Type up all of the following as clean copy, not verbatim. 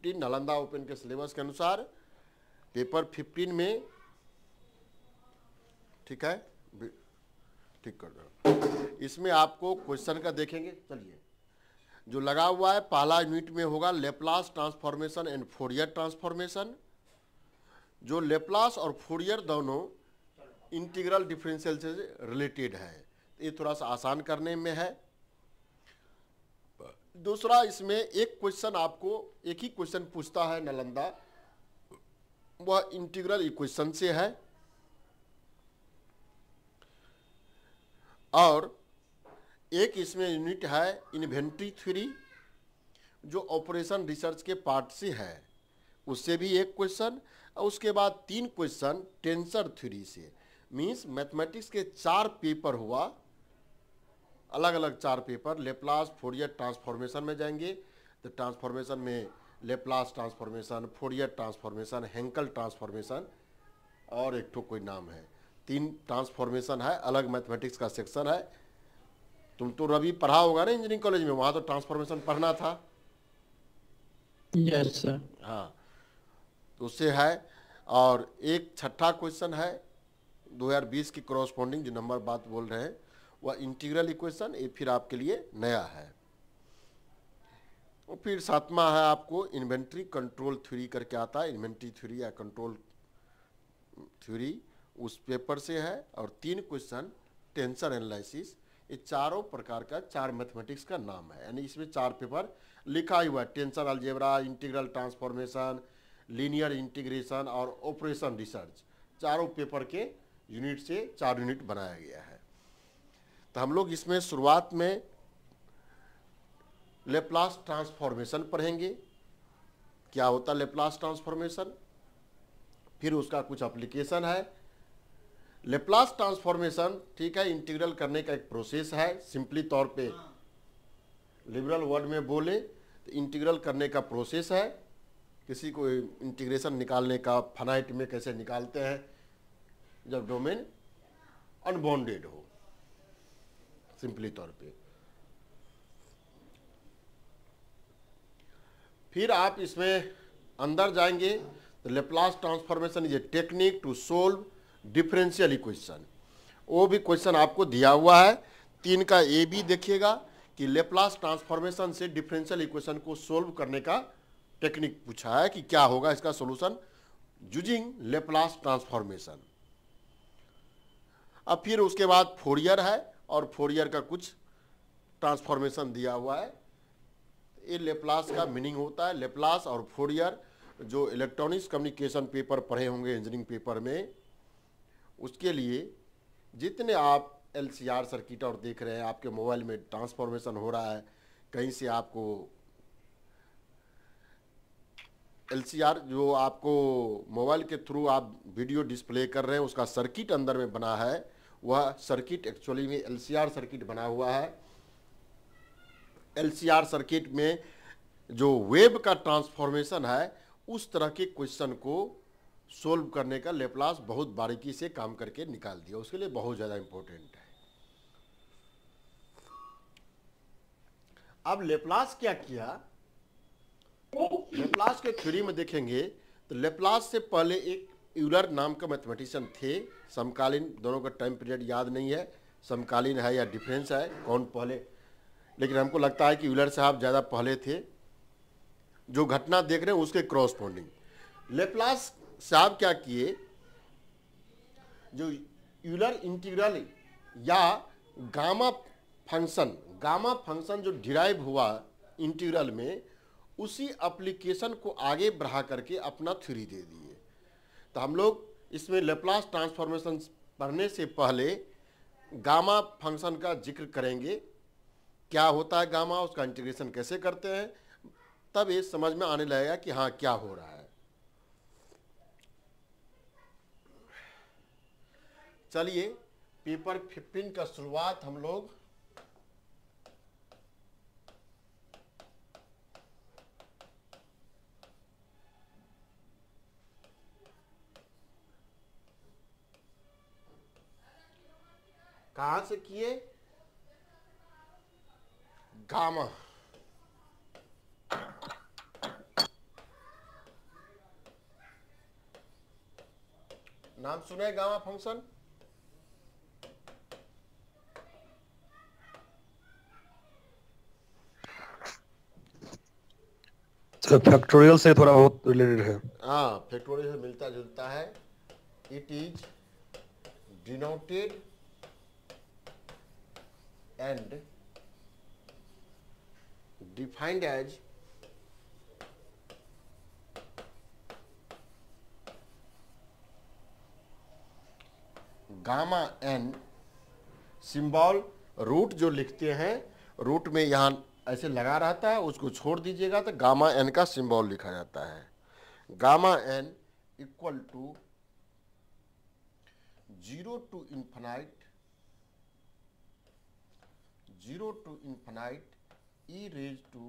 15 Nalanda open के syllabus के अनुसार पेपर 15 में, ठीक है, ठीक कर दो। इसमें आपको क्वेश्चन का देखेंगे। चलिए, जो लगा हुआ है पहला यूनिट में होगा Laplace transformation and Fourier transformation. जो लेप्लास और फोरियर दोनों इंटीग्रल डिफरेंशियल से रिलेटेड है, ये थोड़ा सा आसान करने में है। दूसरा, इसमें एक क्वेश्चन आपको, एक ही क्वेश्चन पूछता है नालंदा, वह इंटीग्रल इक्वेशन से है। और एक इसमें यूनिट है इन्वेंट्री थ्योरी, जो ऑपरेशन रिसर्च के पार्ट से है, उससे भी एक क्वेश्चन। और उसके बाद 3 क्वेश्चन टेंसर थ्योरी से। मीन्स मैथमेटिक्स के 4 पेपर हुआ, अलग अलग 4 पेपर। लेप्लास फोरियर ट्रांसफॉर्मेशन में जाएंगे तो ट्रांसफॉर्मेशन में Laplace transformation, Fourier transformation, Hankel transformation और एक तो कोई नाम है। 3 ट्रांसफॉर्मेशन है, अलग मैथमेटिक्स का सेक्शन है। तुम तो रवि पढ़ा होगा ना इंजीनियरिंग कॉलेज में, वहाँ तो ट्रांसफॉर्मेशन पढ़ना था। Yes sir. हाँ, तो उससे है। और एक छठा क्वेश्चन है 2020 की करस्पॉन्डिंग, जो नंबर बात बोल रहे हैं, वह इंटीग्रल इक्वेशन, ये फिर आपके लिए नया है। और फिर 7वां है आपको इन्वेंट्री कंट्रोल थ्योरी करके आता है, इन्वेंट्री थ्योरी या कंट्रोल थ्योरी, उस पेपर से है। और 3 क्वेश्चन टेंसर एनालिसिस। ये चारों प्रकार का 4 मैथमेटिक्स का नाम है, यानी इसमें 4 पेपर लिखा हुआ है। Tensor algebra, integral transformation, linear integration और ऑपरेशन रिसर्च, चारों पेपर के यूनिट से 4 यूनिट बनाया गया है। तो हम लोग इसमें शुरुआत में लेप्लास ट्रांसफॉर्मेशन पढ़ेंगे, क्या होता है लेप्लास ट्रांसफॉर्मेशन, फिर उसका कुछ एप्लीकेशन है। लेप्लास ट्रांसफॉर्मेशन, ठीक है, इंटीग्रल करने का एक प्रोसेस है। सिंपली तौर पे लिबरल वर्ड में बोले तो इंटीग्रल करने का प्रोसेस है। किसी को इंटीग्रेशन निकालने का, फाइनाइट में कैसे निकालते हैं जब डोमेन अनबाउंडेड हो, सिंपली तौर पे। फिर आप इसमें अंदर जाएंगे तो Laplace transformation is a technique to solve differential equation. वो भी क्वेश्चन आपको दिया हुआ है 3 का। ए भी देखिएगा कि लेप्लास ट्रांसफॉर्मेशन से डिफरेंशियल इक्वेशन को सोल्व करने का टेक्निक पूछा है कि क्या होगा इसका सॉल्यूशन यूजिंग लेप्लास ट्रांसफॉर्मेशन। अब फिर उसके बाद फोरियर है, और फोरियर का कुछ ट्रांसफॉर्मेशन दिया हुआ है। ये लेप्लास का मीनिंग होता है। लेप्लास और फोरियर, जो इलेक्ट्रॉनिक्स कम्युनिकेशन पेपर पढ़े होंगे इंजीनियरिंग पेपर में, उसके लिए जितने आप LCR सर्किट और देख रहे हैं, आपके मोबाइल में ट्रांसफॉर्मेशन हो रहा है, कहीं से आपको LCR जो आपको मोबाइल के थ्रू आप वीडियो डिस्प्ले कर रहे हैं, उसका सर्किट अंदर में बना है, वह सर्किट एक्चुअली में LCR सर्किट बना हुआ है। LCR सर्किट में जो वेब का ट्रांसफॉर्मेशन है, उस तरह के क्वेश्चन को सोल्व करने का लेप्लास बहुत बारीकी से काम करके निकाल दिया, उसके लिए बहुत ज़्यादा इंपॉर्टेंट है। अब लेप्लास क्या किया, लेप्लास के थ्योरी में देखेंगे तो लेप्लास से पहले एक यूलर नाम का मैथमेटिशियन थे, समकालीन, दोनों का टाइम पीरियड याद नहीं है, समकालीन है या डिफरेंस है कौन पहले, लेकिन हमको लगता है कि यूलर साहब ज़्यादा पहले थे। जो घटना देख रहे हैं उसके क्रॉसपोंडिंग लेप्लास साहब क्या किए, जो यूलर इंटीग्रल या गामा फंक्शन जो डिराइव हुआ इंटीग्रल में, उसी एप्लीकेशन को आगे बढ़ा करके अपना थ्योरी दे दिए। तो हम लोग इसमें लेप्लास ट्रांसफॉर्मेशन पढ़ने से पहले गामा फंक्शन का जिक्र करेंगे, क्या होता है गामा, उसका इंटीग्रेशन कैसे करते हैं, तब ये समझ में आने लगेगा कि हाँ क्या हो रहा है। चलिए, पेपर 15 का शुरुआत हम लोग कहां से किए, गामा। नाम सुने गामा फंक्शन? सर फैक्टोरियल से थोड़ा बहुत रिलेटेड है। हाँ, फैक्टोरियल से मिलता जुलता है। It is denoted and defined as gamma n. Symbol root जो लिखते हैं, रूट में यहाँ ऐसे लगा रहता है, उसको छोड़ दीजिएगा तो गामा एन का सिंबल लिखा जाता है। Gamma n equal to 0 to infinite e raised to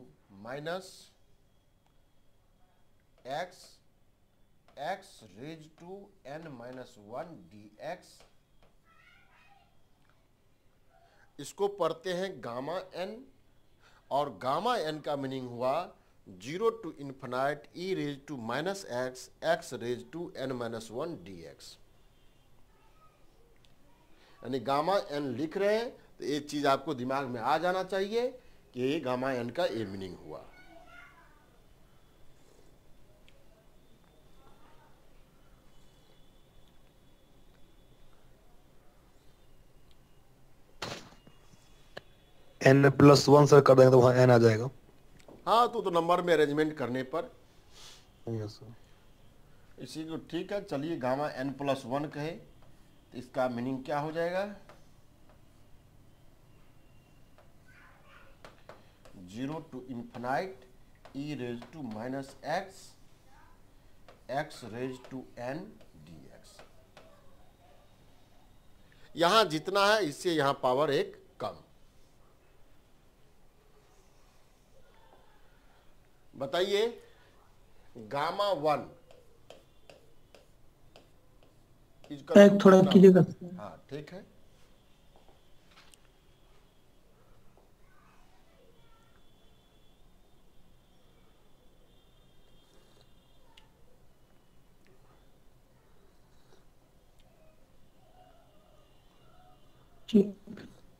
minus x raised to n minus 1 dx। इसको पढ़ते हैं गामा एन, और गामा एन का मीनिंग हुआ 0 to infinite e raised to minus x raised to n minus 1 dx। यानी gamma N लिख रहे हैं तो एक चीज आपको दिमाग में आ जाना चाहिए कि ये गामा एन का ये मीनिंग हुआ। n+1 सर कर देंगे तो वहाँ n आ जाएगा। हाँ, तो नंबर में अरेंजमेंट करने पर यस सर। इसी को ठीक है। चलिए गामा n+1 कहे तो इसका मीनिंग क्या हो जाएगा? 0 to infinite e raised to minus x raised to n dx। यहां जितना है इससे यहां पावर एक कम। बताइए गामा 1 थोड़ा कीजिएगा। हाँ ठीक है।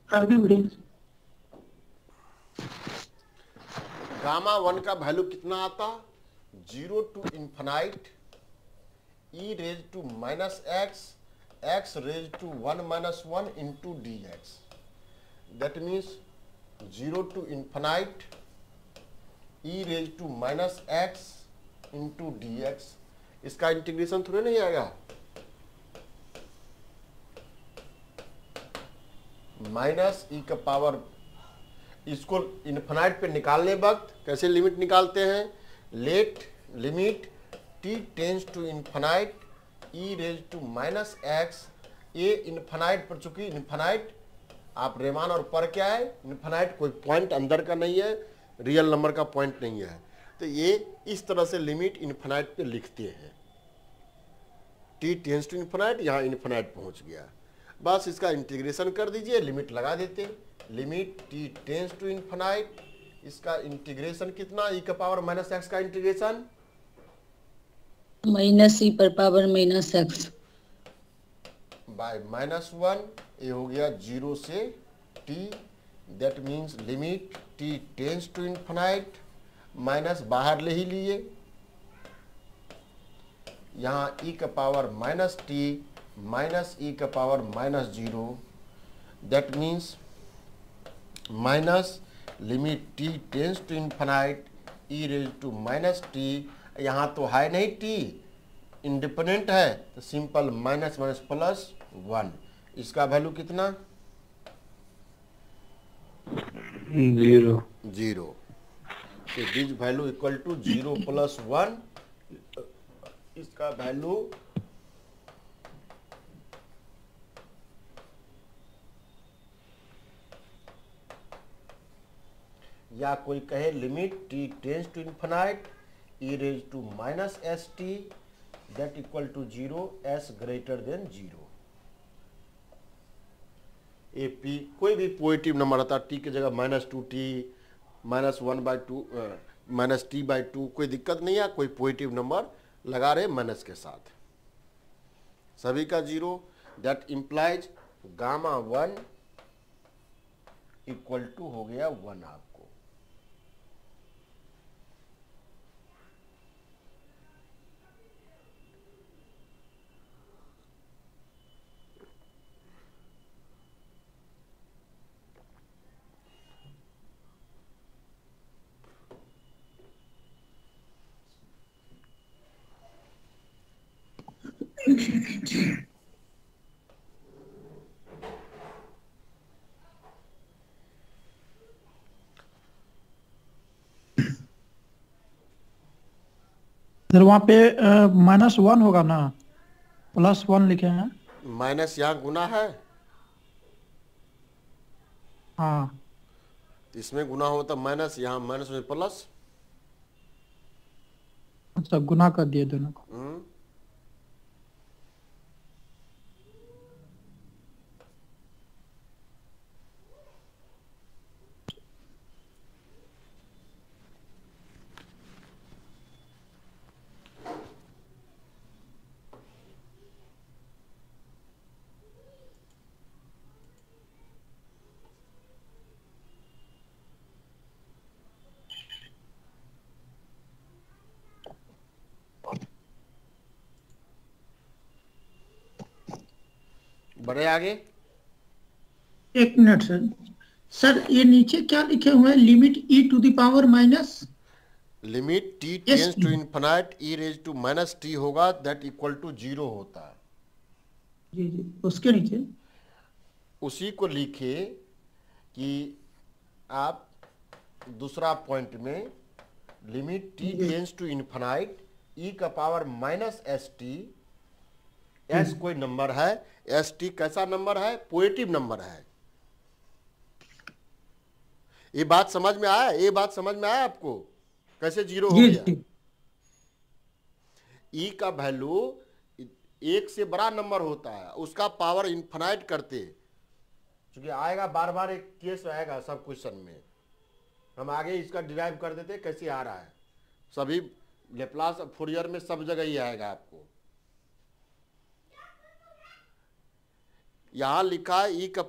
आगे बढ़िए। गामा 1 का वैल्यू कितना आता? 0 to infinite e raised to minus x raised to 1 minus 1 into dx। that means 0 to infinite e raised to minus x into dx। इसका इंटीग्रेशन थोड़े नहीं आएगा, माइनस ई का पावर। इसको इन्फिनाइट पे निकालने वक्त कैसे लिमिट निकालते हैं? Let limit t tends to infinite e raise to minus x. ये इन्फिनाइट पर, चूंकि इन्फिनाइट आप रेमान और पर क्या है, इन्फिनाइट कोई पॉइंट अंदर का नहीं है, रियल नंबर का पॉइंट नहीं है, तो ये इस तरह से लिमिट इन्फिनाइट पे लिखते हैं। t टेंस टू इन्फिनाइट, यहाँ इन्फिनाइट पहुंच गया, बस इसका इंटीग्रेशन कर दीजिए, लिमिट लगा देते। Limit t tends to infinite, इसका इंटीग्रेशन कितना? e का पावर माइनस एक्स का इंटीग्रेशन माइनस ई पर power minus x by minus 1। ये हो गया 0 से t। That means limit t tends to infinite, minus बाहर ले ही लिए, यहाँ e का power minus t minus e का power minus 0। That means minus limit t tends to infinite e raise to minus t. यहाँ तो है नहीं, t इंडिपेंडेंट है, तो सिंपल माइनस माइनस प्लस 1। इसका वैल्यू कितना? 0। तो this value equal to 0 plus 1। इसका वैल्यू या कोई कहे limit t tends to infinite e raise to minus s t that equal to 0 s greater than 0। A P कोई भी पॉजिटिव नंबर आता है, t की जगह minus 2t minus 1/2 minus t/2, कोई दिक्कत नहीं है, कोई पॉजिटिव नंबर लगा रहे माइनस के साथ। सभी का zero, that implies gamma 1 equal to हो गया 1 आपको। सर वहाँ पे -1 होगा ना, +1 लिखे हैं। माइनस यहाँ गुना है, हाँ इसमें गुना हो तो माइनस, यहाँ माइनस में प्लस। अच्छा, गुना कर दिए दोनों को। बढ़े आगे। एक मिनट सर, सर ये नीचे क्या लिखे हुए हैं, limit e⁻⁻, limit t Yes, tends to infinite e raise to minus t होगा, दैट इक्वल टू 0 होता है। जी जी, उसके नीचे उसी को लिखे कि आप दूसरा पॉइंट में limit t tends to infinite e का power minus s t, s कोई नंबर है, एस टी कैसा नंबर है, पॉजिटिव नंबर है। ये बात समझ में आया, ये बात समझ में आया आपको कैसे 0 हो जी गया। जी ई का वैल्यू 1 से बड़ा नंबर होता है, उसका पावर इन्फिनाइट करते, क्योंकि आएगा बार बार एक केस आएगा सब क्वेश्चन में, हम आगे इसका डिराइव कर देते कैसे आ रहा है, सभी लेप्लास फूरियर में सब जगह ही आएगा आपको। यहां लिखा है ई का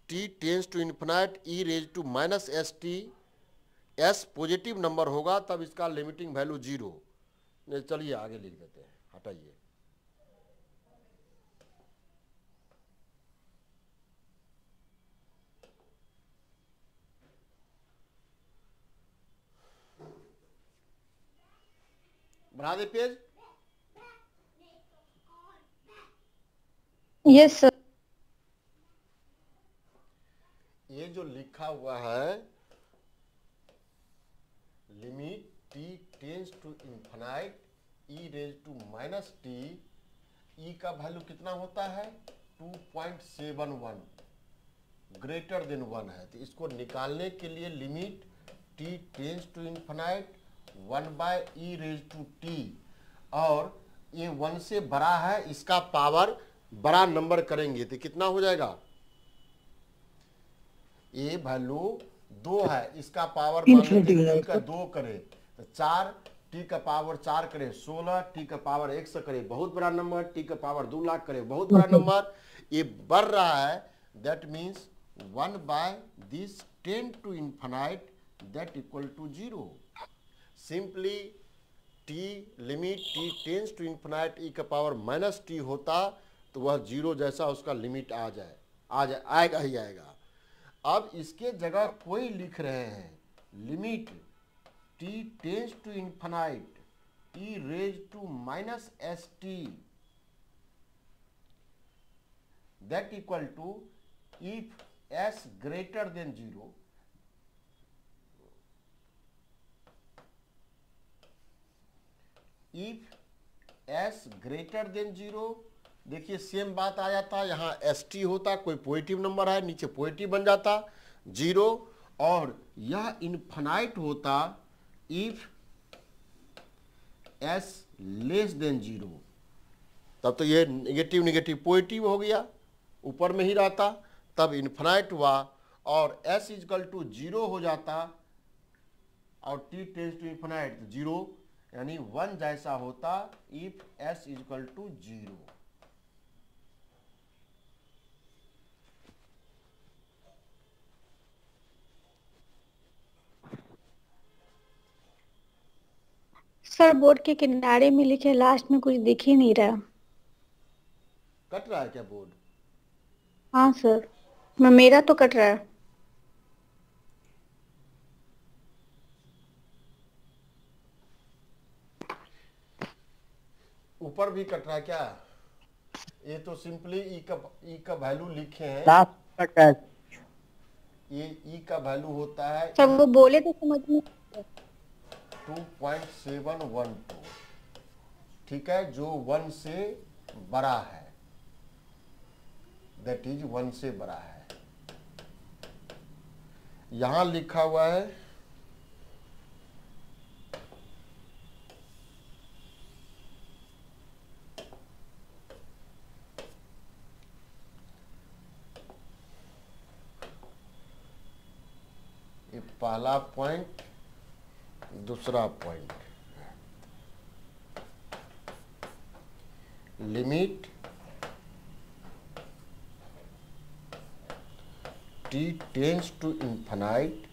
t tends to infinite e raise to minus s t, s positive number होगा तब इसका लिमिटिंग वैल्यू 0। चलिए आगे लिख देते हैं, हटाइए। बढ़ा दे पेज। Yes sir. ये जो लिखा हुआ है limit t tends to infinite e raise to minus t, e का वैल्यू कितना होता है 2.71, ग्रेटर देन 1 है, तो इसको निकालने के लिए limit t tends to infinite 1/e raise to t, और ये 1 से बड़ा है, इसका पावर बड़ा नंबर करेंगे तो कितना हो जाएगा, ये वैल्यू 2 है, इसका पावर मान Infinity हो लीजिए जाएगा। टी का 2 करे तो 4, टी का पावर 4 करे 16, टी का पावर 100 करे बहुत बड़ा नंबर, टी का पावर 2 लाख करे बहुत बड़ा नंबर, ये बढ़ रहा है, that means 1/this tend to infinite that equal to 0। Simply t limit t tends to infinite e का पावर माइनस टी होता तो वह 0 जैसा उसका लिमिट आएगा ही आएगा। अब इसके जगह कोई लिख रहे हैं limit t tends to infinite e raise to minus s t that equal to if s greater than 0, if s greater than 0, देखिए सेम बात आ जाता, यहाँ एस टी होता, कोई पॉजिटिव नंबर है नीचे पॉजिटिव बन जाता 0, और यह इन्फिनाइट होता इफ एस लेस देन 0, तब तो ये नेगेटिव नेगेटिव पॉजिटिव हो गया, ऊपर में ही रहता, तब इन्फिनाइट हुआ और एस इजकल टू 0 हो जाता, और टी टेंस टू इन्फिनाइट 0 यानी 1 जैसा होता if s is equal to 0। Sir board के किनारे में लिखे, लास्ट में कुछ दिख ही नहीं रहा। कट रहा है क्या बोर्ड? हाँ सर, मेरा तो कट रहा है। ऊपर भी कट रहा है क्या? ये तो सिंपली ई का वैल्यू लिखे हैं। लास्ट कट है। ये ई का वैल्यू होता है सर वो बोले तो समझ में 2.712, ठीक है, जो 1 से बड़ा है, दैट इज 1 से बड़ा है। यहां लिखा हुआ है ये पहला पॉइंट, दूसरा point, limit t tends to infinite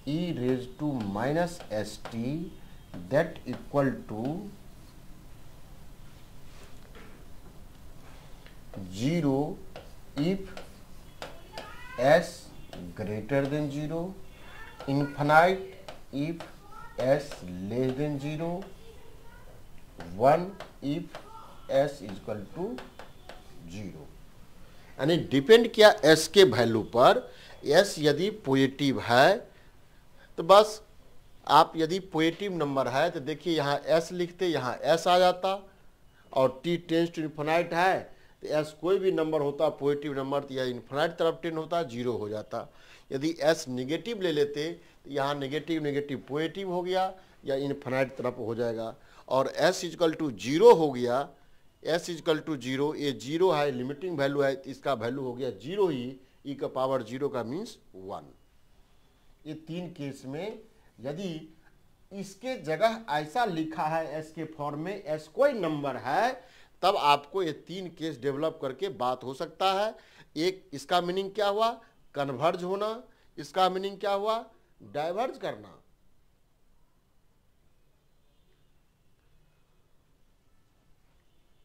e raised to minus st that equal to 0 if s greater than 0, infinite if s less than 0, 1 if s is equal to 0। यानी डिपेंड किया s के value पर। s यदि positive है तो बस आप, यदि पॉजिटिव नंबर है तो देखिए यहाँ s लिखते, यहाँ s आ जाता, और t टेंस टू इन्फिनाइट है तो s कोई भी नंबर होता पॉजिटिव नंबर तो यह इन्फिनाइट तरफ टेंड होता, 0 हो जाता। यदि s निगेटिव ले लेते तो यहाँ नेगेटिव नेगेटिव पॉजिटिव हो गया या इन्फिनाइट तरफ हो जाएगा, और s इक्वल टू 0 हो गया, s इक्वल टू 0, ये 0 है, लिमिटिंग वैल्यू है, तो इसका वैल्यू हो गया 0 ही, e का पावर 0 का मीन्स 1। ये 3 केस में यदि इसके जगह ऐसा लिखा है s के फॉर्म में, s कोई नंबर है, तब आपको ये 3 केस डेवलप करके बात हो सकता है। एक, इसका मीनिंग क्या हुआ? कन्वर्ज होना। इसका मीनिंग क्या हुआ? डाइवर्ज करना।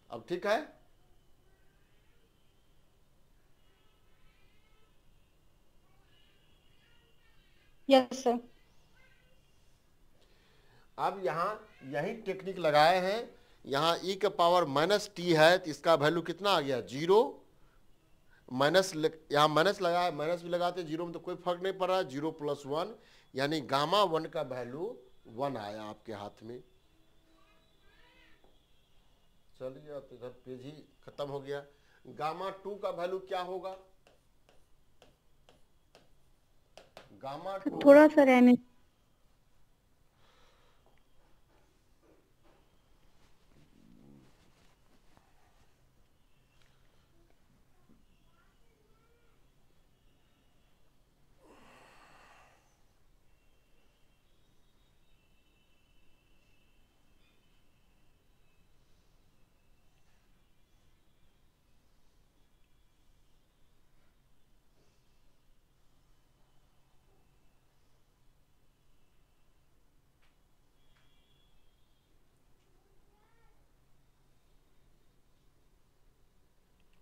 अब ठीक है? Yes sir. अब यहाँ यही टेक्निक लगाए हैं। यहाँ e का पावर माइनस टी है तो इसका वैल्यू कितना आ गया? 0। माइनस, यहाँ माइनस लगा है, माइनस भी लगाते 0 में तो कोई फर्क नहीं पड़ रहा है। 0 + 1 यानी गामा 1 का वैल्यू 1 आया आपके हाथ में। चलिए तो इधर पेज ही खत्म हो गया। गामा 2 का वैल्यू क्या होगा? गामा 2 थोड़ा सा रहने।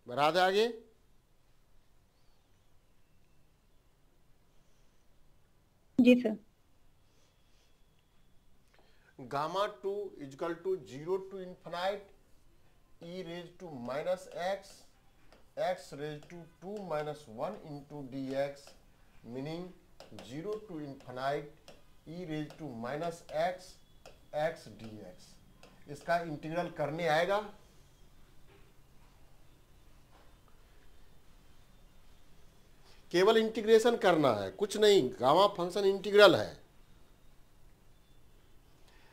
बढ़ा दे आगे। जी sir. Gamma 2 equal to 0 to infinite e raise to minus x, x raise to 2 minus 1 into dx, meaning 0 to infinite e raise to minus x, x dx। इसका इंटीग्रल करने आएगा। केवल इंटीग्रेशन करना है, कुछ नहीं। गामा फंक्शन इंटीग्रल है।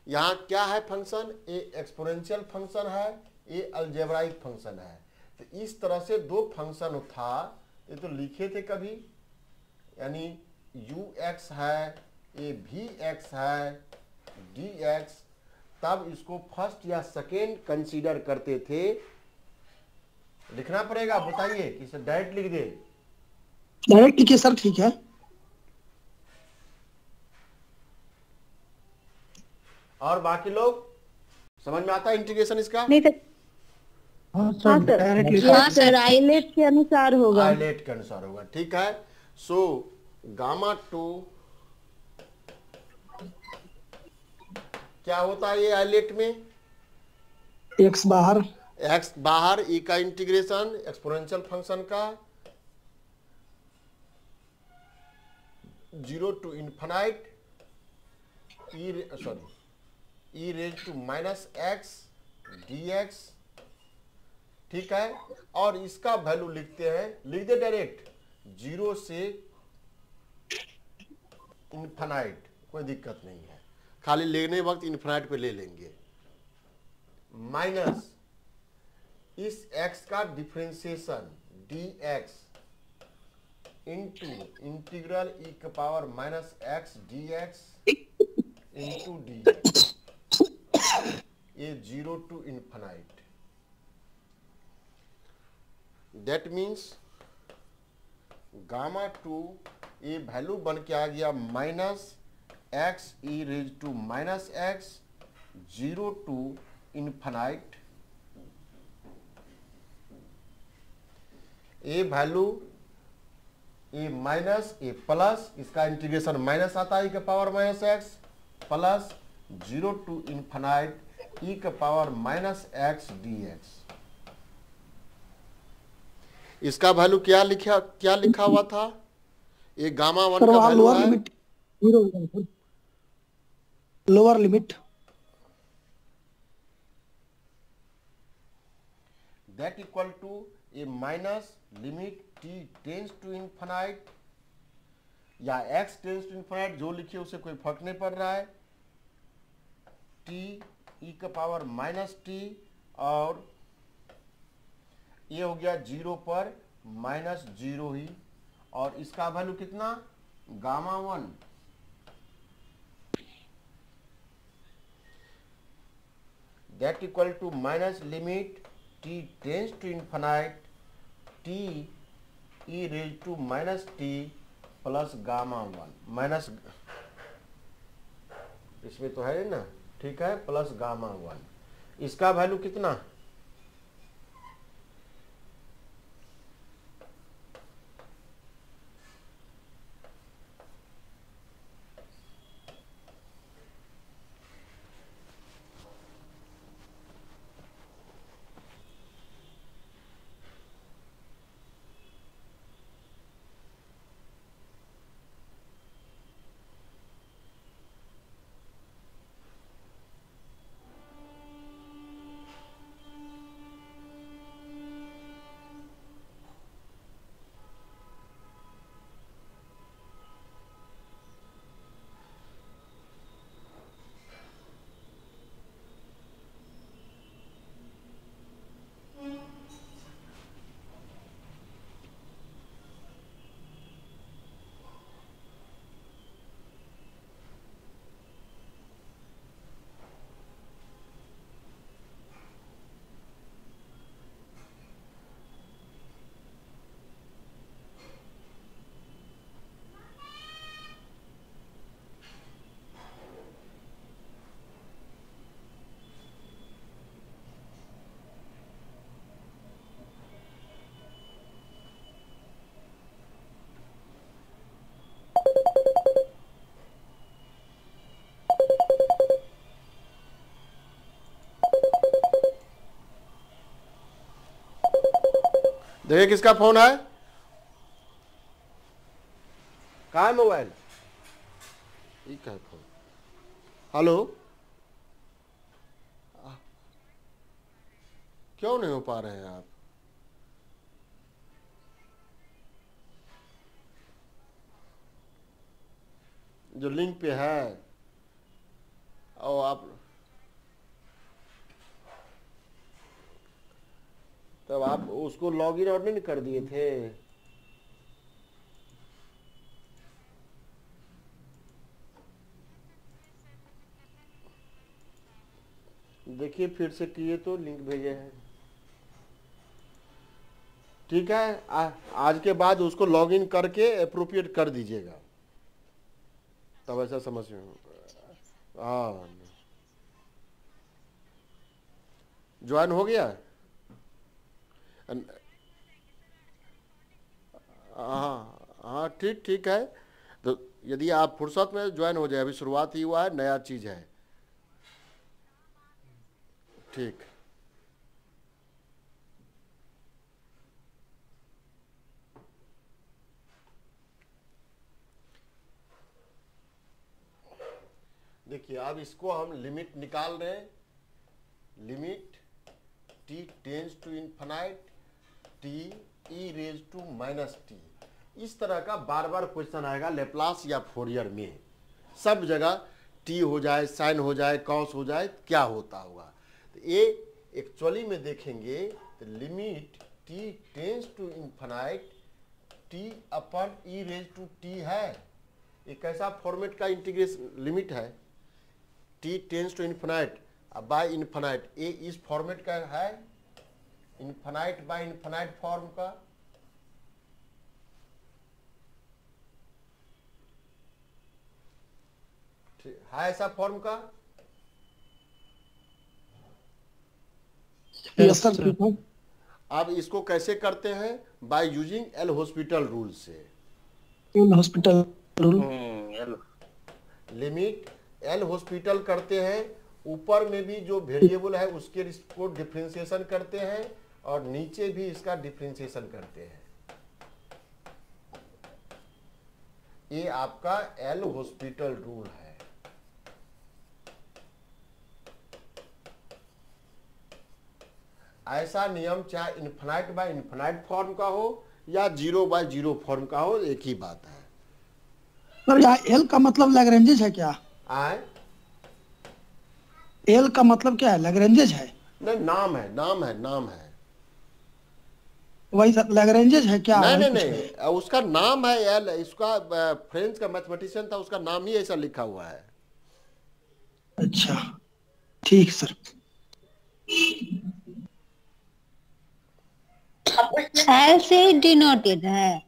यहाँ क्या है फंक्शन? ए एक्सपोनेंशियल फंक्शन है, ए अलजेब्राइक फंक्शन है। तो इस तरह से 2 फंक्शन था, ये तो लिखे थे कभी, यानी ux है, ए vx है, dx। तब इसको फर्स्ट या सेकेंड कंसीडर करते थे। लिखना पड़ेगा, बताइए कि इसे डायरेक्ट लिख दे? डायरेक्ट लिखिए सर, ठीक है। और बाकी लोग समझ में आता है इंटीग्रेशन इसका? नहीं सर। हाँ हाँ सर सर। डायरेक्टली हाँ सर, आईलेट के अनुसार होगा। आइलेट के अनुसार होगा, ठीक है। सो गामा 2 क्या होता है ये आइलेट में? एक्स बाहर, एक्स बाहर, ई का इंटीग्रेशन एक्सपोनेंशियल फंक्शन का 0 to infinite e raise to minus x dx, ठीक है। और इसका वैल्यू लिखते हैं, लिख दे डायरेक्ट, 0 से इन्फिनाइट, कोई दिक्कत नहीं है, खाली लेने वक्त इन्फिनाइट पे ले लेंगे, माइनस इस x का differentiation dx into integral e के power minus x dx into dx, ये 0 to infinite। That means gamma 2 ये वैल्यू बन के आ गया minus x e raise to minus x 0 to infinite। ये value a minus a plus, इसका integration minus आता है e के power minus x plus 0 to infinite e के पावर माइनस एक्स dx। इसका वैल्यू क्या लिखा हुआ था? ये गामा 1 का वैल्यू लोअर है, लिमिट 0 हो जाएगा sir, lower limit. That equal to a minus limit t tends to infinite या x टेंस टू इन्फिनाइट, जो लिखिए उसे कोई फर्क नहीं पड़ रहा है, t e का पावर माइनस टी, और ये हो गया 0 पर माइनस 0 ही, और इसका वैल्यू कितना? Gamma 1। That equal to minus limit t tends to infinite t e raise to minus t plus gamma 1 minus, इसमें तो है ना, ठीक है, प्लस गामा 1। इसका वैल्यू कितना? देखिए किसका फोन है? कहाँ है मोबाइल? ठीक है फोन। हेलो, क्यों नहीं हो पा रहे हैं आप? जो लिंक पे है और आप तब आप उसको लॉगिन और नहीं कर दिए थे? देखिए फिर से किए तो लिंक भेजे हैं, ठीक है। आज के बाद उसको लॉगिन करके अप्रोप्रिएट कर दीजिएगा, तब ऐसा समझ में। हाँ ज्वाइन हो गया? हाँ हाँ, ठीक ठीक है। तो यदि आप फुर्सत में ज्वाइन हो जाए, अभी शुरुआत ही हुआ है, नया चीज़ है। ठीक। देखिए अब इसको हम लिमिट निकाल रहे हैं। Limit t tends to infinite t e raise to minus t. इस तरह का बार बार क्वेश्चन आएगा लेप्लास या फोरियर में। सब जगह t हो जाए, साइन हो जाए, कॉस हो जाए, क्या होता होगा। तो ये एक्चुअली में देखेंगे तो limit t tends to infinite t अपन e रेज टू t है। ये कैसा फॉर्मेट का इंटीग्रेशन लिमिट है? t tends to infinite by infinite, ये इस फॉर्मेट का है, इन्फिनाइट बाय इन्फिनाइट फॉर्म का। है ऐसा फॉर्म का? Yes sir. अब इसको कैसे करते हैं? By using L hospital rule से। Hospital rule limit L hospital करते हैं, ऊपर में भी जो वेरिएबल है उसके इसको डिफरेंशिएशन करते हैं और नीचे भी इसका डिफरेंशिएशन करते हैं। ये आपका एल हॉस्पिटल रूल है। ऐसा नियम चाहे इन्फिनाइट बाय इन्फिनाइट फॉर्म का हो या 0 बाय 0 फॉर्म का हो, एक ही बात है। सर यहाँ एल का मतलब लैग्रेंजेस है क्या? आए एल का मतलब क्या है? लैग्रेंजेस है? नहीं, नाम है, नाम है, नाम है। वही सर, लैग्रेंजेस है क्या? नहीं नहीं नहीं, उसका नाम है एल। इसका फ्रेंच का मैथमेटिशियन था, उसका नाम ही ऐसा लिखा हुआ है। अच्छा ठीक सर। एल से डिनोटेड है,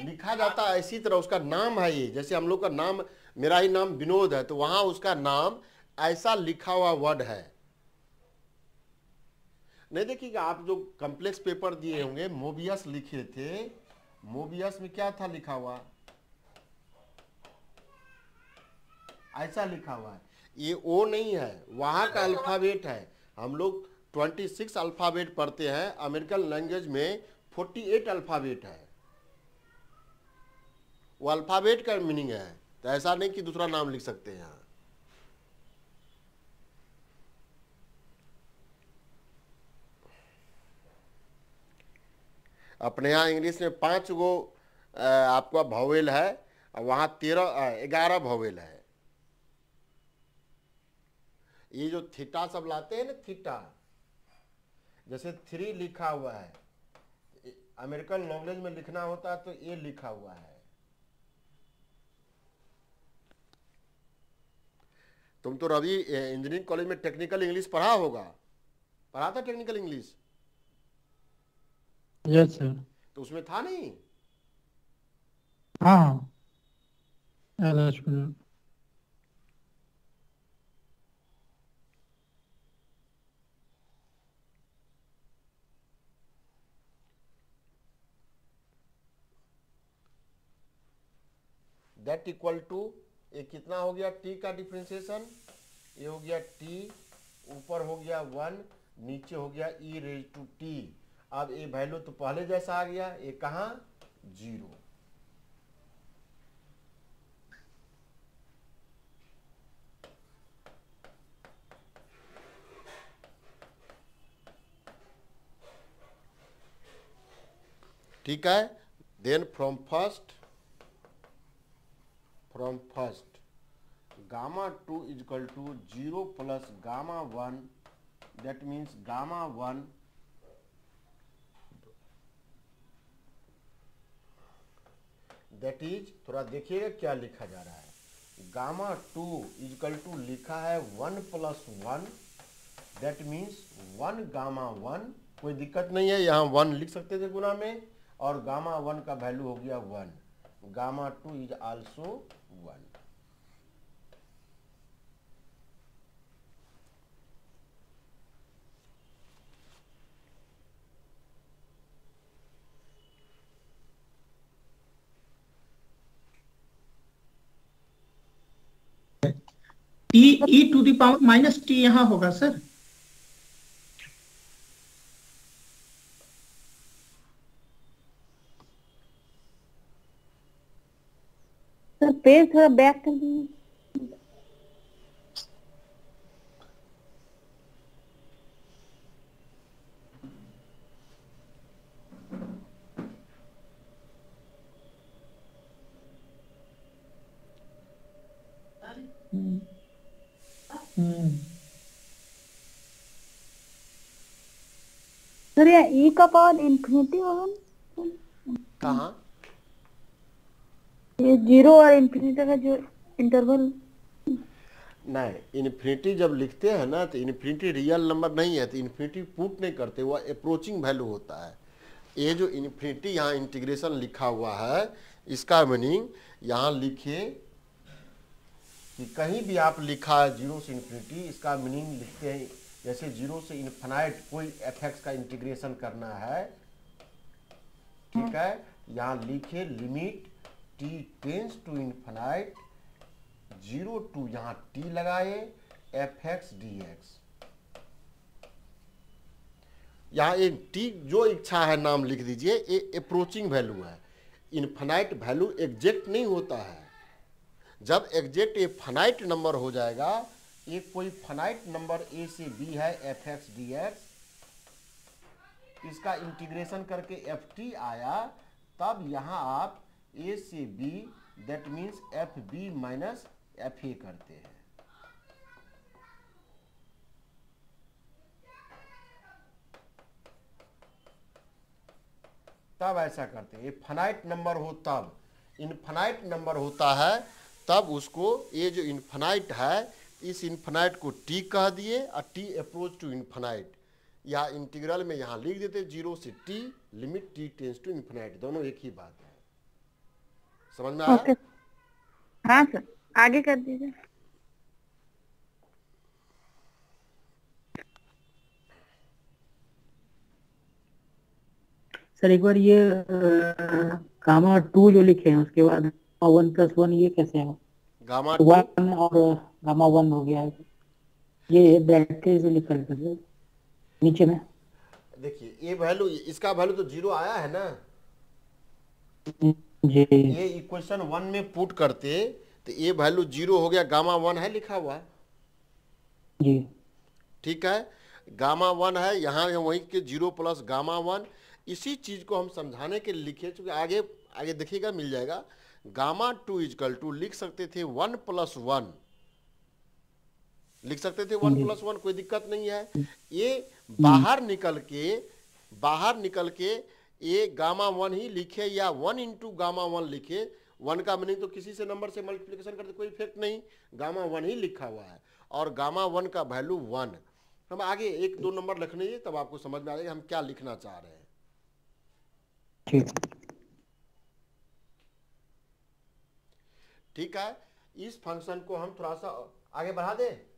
लिखा जाता है इसी तरह, उसका नाम है ये। जैसे हम लोग का नाम, मेरा ही नाम विनोद है, तो वहां उसका नाम ऐसा लिखा हुआ वर्ड है। नहीं देखिएगा, आप जो कॉम्प्लेक्स पेपर दिए होंगे, मोबियस लिखे थे, मोबियस में क्या था लिखा हुआ? ऐसा लिखा हुआ है। ये ओ नहीं है, वहां का अल्फाबेट है। हम लोग 26 अल्फाबेट पढ़ते हैं, अमेरिकन लैंग्वेज में 48 अल्फाबेट है। वो अल्फाबेट का मीनिंग है, तो ऐसा नहीं कि दूसरा नाम लिख सकते हैं यहाँ। अपने यहाँ इंग्लिश में 5 गो आपका वॉवेल है, और वहाँ 11 वॉवेल है। ये जो थीटा सब लाते हैं ना, थीटा जैसे 3 लिखा हुआ है, अमेरिकन लैंग्वेज में लिखना होता है तो ये लिखा हुआ है। तुम तो रवि इंजीनियरिंग कॉलेज में टेक्निकल इंग्लिश पढ़ा होगा, पढ़ा था टेक्निकल इंग्लिश? Yes sir. तो उसमें था नहीं? हाँ दैट इक्वल टू, ये कितना हो गया टी का डिफरेंशिएशन? ये हो गया टी, ऊपर हो गया 1, नीचे हो गया ई रेज टू टी। अब ये वैल्यू तो पहले जैसा आ गया, ये कहाँ? 0। ठीक है। Then from first gamma 2 is equal to 0 plus gamma 1, that means gamma 1 that is, थोड़ा देखिएगा क्या लिखा जा रहा है। गामा 2 इज इक्वल टू लिखा है 1 प्लस 1, दैट मीन्स 1 गामा 1। कोई दिक्कत नहीं है, यहाँ 1 लिख सकते थे गुना में, और गामा 1 का वैल्यू हो गया 1। Gamma 2 is also 1। T e to the power minus t यहाँ होगा सर। सर पेज थोड़ा बैक कर दीजिए। सर ये ई का पावर इंफिनिटी होगा ना? कहाँ? ये 0 और इंफिनिटी का जो इंटरवल। नहीं, इन्फिनिटी जब लिखते हैं ना तो इन्फिनिटी रियल नंबर नहीं है, तो इन्फिनिटी पुट नहीं करते, वो अप्रोचिंग वैल्यू होता है। ये जो इन्फिनिटी यहाँ इंटीग्रेशन लिखा हुआ है, इसका मीनिंग यहाँ लिखे कि कहीं भी आप लिखा है 0 से इन्फिनिटी, इसका मीनिंग लिखते हैं जैसे 0 से इन्फिनाइट कोई fx का इंटीग्रेशन करना है, ठीक है। यहाँ लिखे limit t tends to infinite 0 to यहाँ t लगाए fx dx। यहाँ एक t जो इच्छा है नाम लिख दीजिए, ये अप्रोचिंग वैल्यू है। इन्फिनाइट वैल्यू एग्जैक्ट नहीं होता है। जब एग्जैक्ट ये फाइनाइट नंबर हो जाएगा, ये कोई फाइनाइट नंबर a से b है fx dx, इसका इंटीग्रेशन करके ft आया, तब यहाँ आप a से b that means fb minus fa करते हैं। तब ऐसा करते हैं। ये फाइनाइट नंबर हो तब, इनफाइनाइट नंबर होता है तब उसको, ये जो इनफाइनाइट है इस इनफाइनाइट को t कह दिए और t अप्रोच टू इनफाइनाइट, या इंटीग्रल में यहाँ लिख देते 0 से t limit t tends to infinite, दोनों एक ही बात है। समझ में आया? ओके। हाँ सर, आगे कर दीजिए। सर एक बार ये गामा 2 जो लिखे हैं उसके बाद 1+1 ये कैसे है? गामा 1 और गामा 1 हो गया है, ये ब्रैकेट से लिखा है नीचे में। देखिए ये वैल्यू, इसका वैल्यू तो 0 आया है ना जी। ये इक्वेशन 1 में पुट करते तो ये वैल्यू 0 हो गया, गामा 1 है लिखा हुआ जी, ठीक है। गामा 1 है यहाँ वहीं के 0 प्लस गामा 1, इसी चीज को हम समझाने के लिए लिखे, क्योंकि आगे आगे देखिएगा मिल जाएगा। गामा 2 इक्वल टू लिख सकते थे 1+1, लिख सकते थे 1+1, कोई दिक्कत नहीं है। ये बाहर निकल के ये गामा 1 ही लिखे या 1 इंटू गामा 1 लिखे, 1 का मीनिंग तो किसी से नंबर से मल्टीप्लिकेशन करते कोई इफेक्ट नहीं, गामा 1 ही लिखा हुआ है और गामा 1 का वैल्यू 1। हम आगे 1-2 नंबर लिखने हैं तब आपको समझ में आ जाएगा हम क्या लिखना चाह रहे हैं। ठीक है, इस फंक्शन को हम थोड़ा सा आगे बढ़ा दें।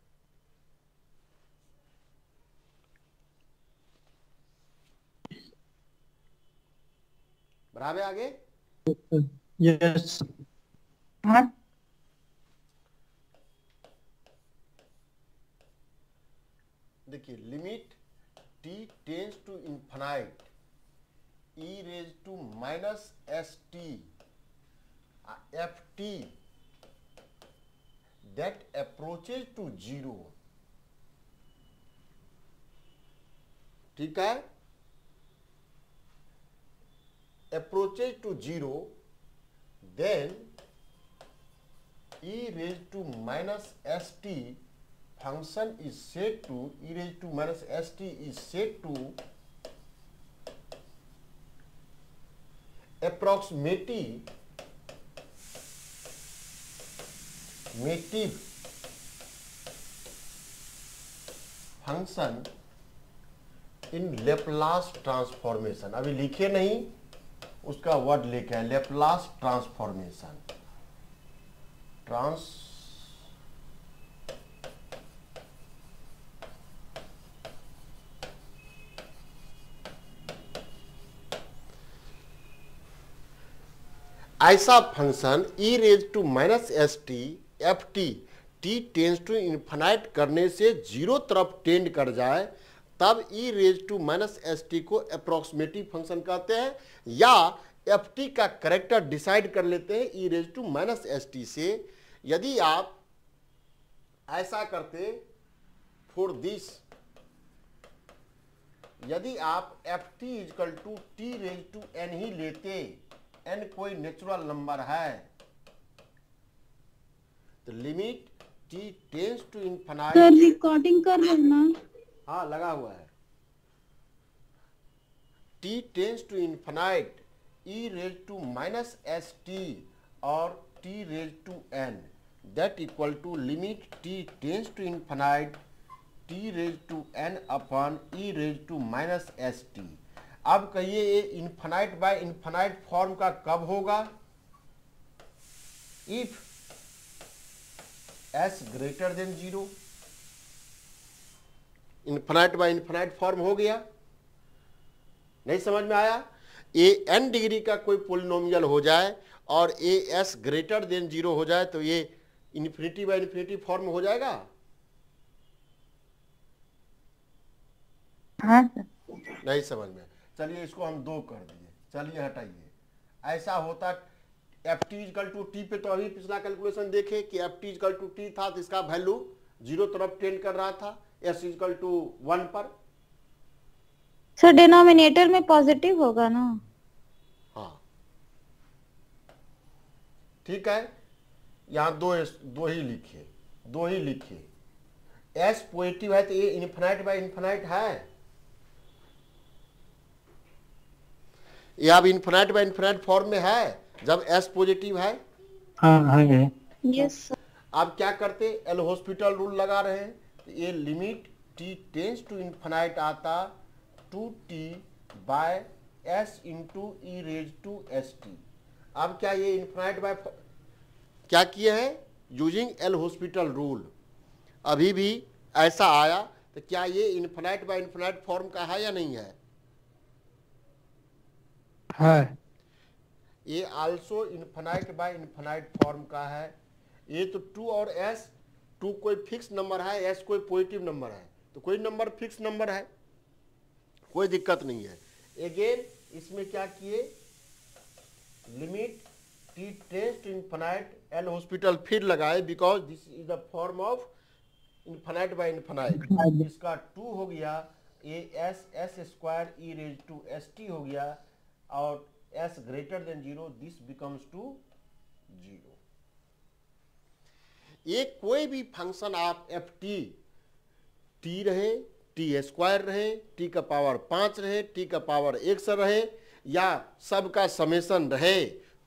बढ़ावे आगे। यस। हाँ देखिए limit t tends to infinite e raise to minus st ft that approaches to 0, ठीक है, approaches to 0, then e raised to minus st function is set to, e raised to minus st is set to approximative function in Laplace transformation. अभी लिखे नहीं, उसका word लेके है Laplace transformation. ऐसा function e raise to minus st ft t tends to infinite करने से zero तरफ टेंड कर जाए तब e raise to minus s t को अप्रोक्सीमेटिव फंक्शन कहते हैं, या एफ टी का करेक्टर डिसाइड कर लेते हैं e raise to minus s t से। यदि आप ऐसा करते फॉर दिस, यदि आप f t is equal to t raise to n ही लेते, एन कोई नेचुरल नंबर है, तो limit t tends to sir infinite, recording कर रहे हैं ना? हाँ लगा हुआ है, t tends to infinite e raise to minus s t और t raise to n, that equal to limit t tends to infinite t raise to n upon e raise to minus s t. अब कहिए ये infinite by infinite form का कब होगा? If s greater than zero. Infinite by infinite form हो गया, नहीं समझ में आया? ए एन डिग्री का कोई पोलिनोमियल हो जाए और A S greater than zero हो जाए तो ये इन्फिनिटी बाय इन्फिनिटी फॉर्म हो जाएगा। हाँ सर। नहीं समझ में? चलिए इसको हम 2 कर दिए, चलिए हटाइए। ऐसा होता f t is equal to t पे, तो अभी पिछला कैलकुलेशन देखे कि f t is equal to t था तो इसका वैल्यू जीरो तरफ टेंड कर रहा था, एस इजकल टू 1 पर। सर डिनोमिनेटर में पॉजिटिव होगा ना? हाँ ठीक है, यहाँ दो ही लिखिए। एस पॉजिटिव है तो ये इन्फिनाइट बाय इन्फिनाइट है, ये अब इन्फिनाइट बाय इन्फिनाइट फॉर्म में है जब एस पॉजिटिव है। हाँ है। Yes sir. आप क्या करते, एल हॉस्पिटल रूल लगा रहे हैं, तो ये limit t tends to infinite आता to t by s into e raise to s t. अब क्या ये इन्फिनाइट बाय क्या किए हैं? Using L hospital rule. अभी भी ऐसा आया तो क्या ये इन्फिनाइट बाय इन्फिनाइट फॉर्म का है या नहीं है? है। ये also infinite by infinite form का है। ये तो 2 और एस, 2 कोई फिक्स नंबर है, एस कोई पॉजिटिव नंबर है, तो कोई नंबर फिक्स नंबर है, कोई दिक्कत नहीं है। अगेन इसमें क्या किए, limit t tends to infinite, L'Hospital फिर लगाए because this is the form of infinite by infinite. इसका 2 हो गया, a s s square e raise to s t हो गया, और s greater than zero, this becomes to zero. ये कोई भी फंक्शन आप एफ टी, टी रहे, टी स्क्वायर रहे, टी का पावर 5 रहे, टी का पावर 1 रहे, या सबका समेशन रहे,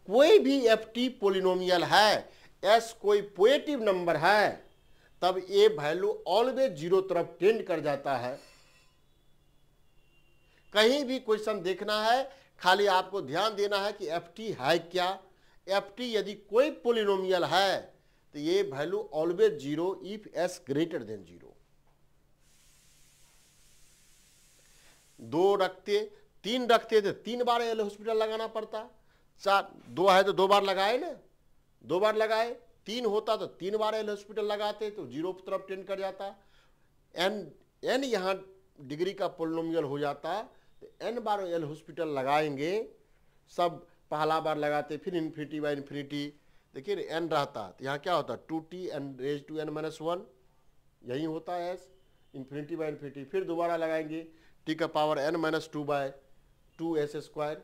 कोई भी एफ टी पोलिनोमियल है, एस कोई पॉजिटिव नंबर है, तब ये वैल्यू ऑलवेज जीरो तरफ टेंड कर जाता है। कहीं भी क्वेश्चन देखना है, खाली आपको ध्यान देना है कि एफ टी है क्या। एफ टी यदि कोई पोलिनोमियल है तो ये value always zero if s greater than zero. 2 रखते, 3 रखते थे 3 बार एल हॉस्पिटल लगाना पड़ता, 2 है तो 2 बार लगाए ना, 2 बार लगाए, 3 होता तो 3 बार एल हॉस्पिटल लगाते तो जीरो तरफ टेंड कर जाता। एन यहाँ डिग्री का पोलिनोमियल हो जाता तो n बार एल हॉस्पिटल लगाएंगे, सब पहला बार लगाते, फिर इन्फिनिटी बाय इन्फिनिटी, देखिए n रहता तो यहाँ क्या होता 2t n raise to n minus 1, यही होता है s, इन्फिनिटी बाय इन्फिनिटी, फिर दोबारा लगाएंगे t का पावर n माइनस 2 बाय 2s square,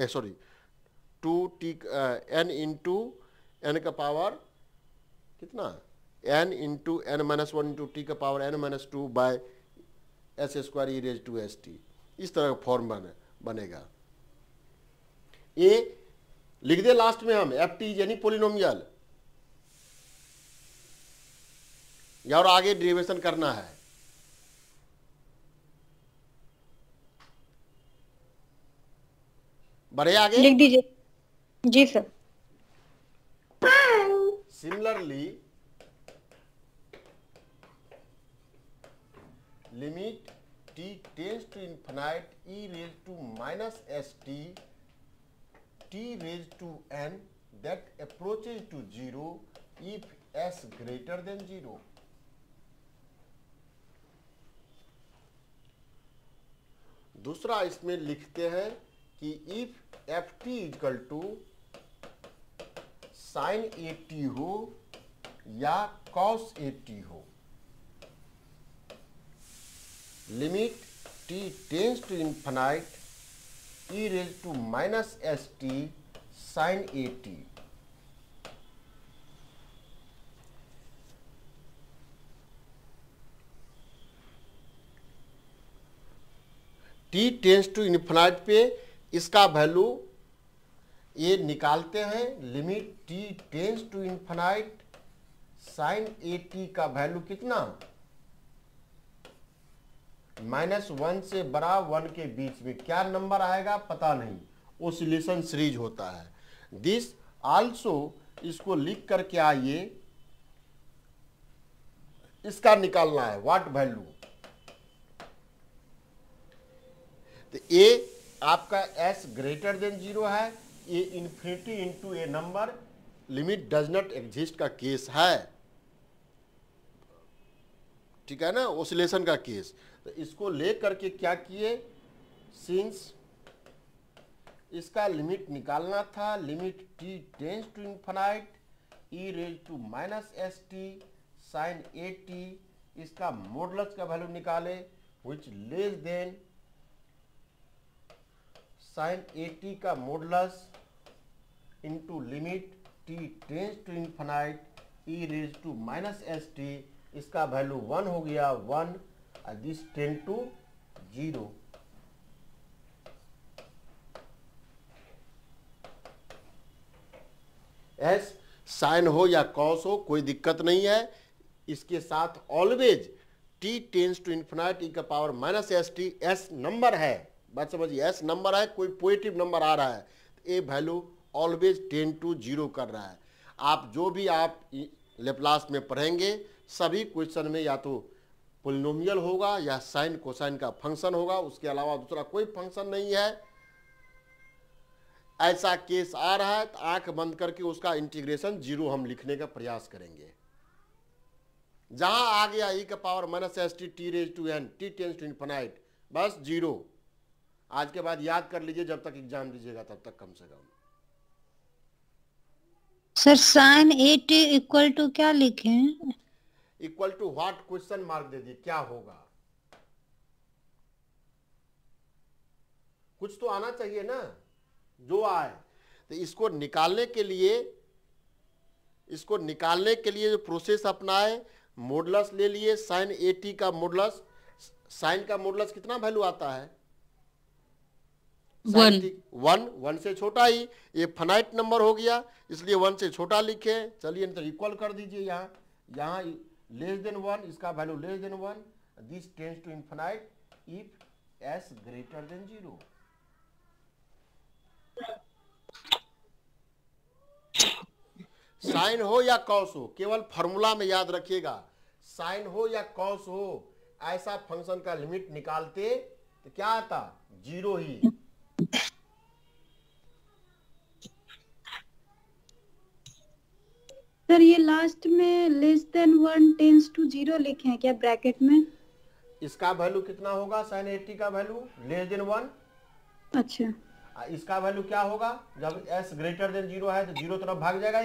sorry 2t n into n का पावर कितना, n into n minus 1 into t का power n minus 2 bye s square e raise to s t. इस तरह का फॉर्म बनेगा। ये लिख दे लास्ट में हम, एफ टी यानी पोलिनोमियल, या और आगे डेरिवेशन करना है। बढ़े आगे, लिख दीजिए। जी सर। Similarly limit t tends to infinite e raised to minus st t raised to n that approaches to 0 if s greater than 0। दूसरा इसमें लिखते हैं कि if f t is equal to sine a t हो या कॉस ए टी हो, limit t tends to infinite e raise to minus s t sine a t. T tends to infinite पे इसका वैल्यू ये निकालते हैं, limit t tends to infinite sine a t का वैल्यू कितना, -1 से बड़ा 1 के बीच में क्या नंबर आएगा पता नहीं, ओसिलेशन सीरीज होता है। दिस आल्सो इसको लिख करके आइए, इसका निकालना है व्हाट वैल्यू। तो ए आपका एस ग्रेटर देन 0 है, a infinity into a number, limit does not exist का केस है, ठीक है ना, ओसिलेशन का केस। तो इसको ले करके क्या किए, सिंस इसका लिमिट निकालना था, limit t tends to infinite e raise to minus s t sine a t, इसका मॉडुलस का वैल्यू निकाले which less than sine a t का modulus into limit t tends to infinite e raise to minus s t, इसका value 1 हो गया 1, this tend to 0। S sine हो या cos हो कोई दिक्कत नहीं है, इसके साथ always t tends to infinite e का power minus s t, s number है, बात समझिए, एस नंबर है, कोई पॉजिटिव नंबर आ रहा है, ए वैल्यू ऑलवेज टेंड टू 0 कर रहा है। आप जो भी आप लेप्लास में पढ़ेंगे सभी क्वेश्चन में या तो पोलिनोमियल होगा या साइन कोसाइन का फंक्शन होगा, उसके अलावा दूसरा कोई फंक्शन नहीं है। ऐसा केस आ रहा है तो आंख बंद करके उसका इंटीग्रेशन 0 हम लिखने का प्रयास करेंगे। जहां आ गया ई का power minus s t t raise to n t tends to infinite, बस 0। आज के बाद याद कर लीजिए, जब तक एग्जाम दीजिएगा तब तक कम से कम। Sir sine a t equal to क्या लिखें? Equal to what, question mark दे दिए, क्या होगा, कुछ तो आना चाहिए ना, जो आए। तो इसको निकालने के लिए जो प्रोसेस अपनाए, मॉडुलस ले लिए, साइन ए टी का मॉडुलस, साइन का मॉडुलस कितना वैल्यू आता है, 1 से छोटा ही, ये फाइनाइट नंबर हो गया इसलिए 1 से छोटा लिखे। चलिए तो इक्वल कर दीजिए, यहाँ लेस देन 1, इसका value less than 1, this tends to infinite if s greater than 0। Sine हो या कॉस हो, केवल फॉर्मूला में याद रखिएगा, साइन हो या कॉस हो, ऐसा फंक्शन का लिमिट निकालते तो क्या आता, 0 ही। सर ये लास्ट में लेस देन 1 टेंस टू 0 लिखे हैं क्या ब्रैकेट में? इसका वैल्यू कितना होगा, साइन 80 का वैल्यू लेस देन 1। अच्छा, इसका वैल्यू क्या होगा, जब s ग्रेटर देन 0 है तो 0 तरफ भाग जाएगा,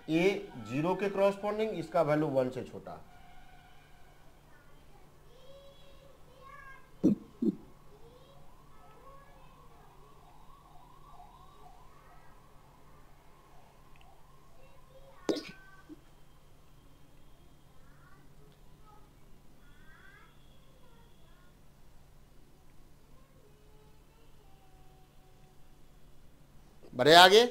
ये 0 के क्रॉसपोंडिंग, इसका वैल्यू 1 से छोटा। बढ़े आगे,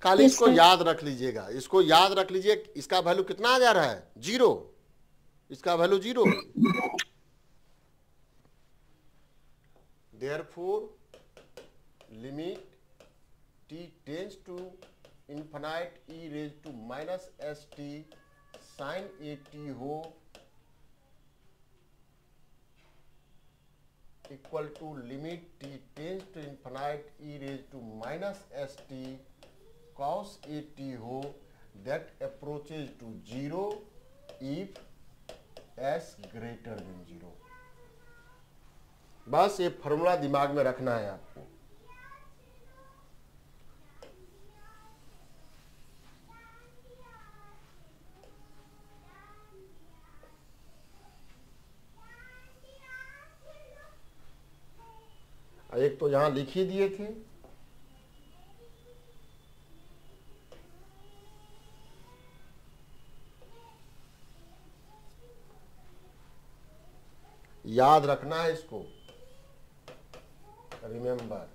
खाली इसको याद रख लीजिएगा, इसको याद रख लीजिए, इसका वैल्यू कितना आ जा रहा है, 0, इसका value 0। Therefore limit t tends to infinite e raise to minus s t sine a t हो equal to limit t tends to infinite e raise to minus s t cos AT हो that approaches to 0 if s greater than 0। बस ये formula दिमाग में रखना है आपको। एक तो यहां लिख ही दिए थे, याद रखना है इसको, रिमेंबर।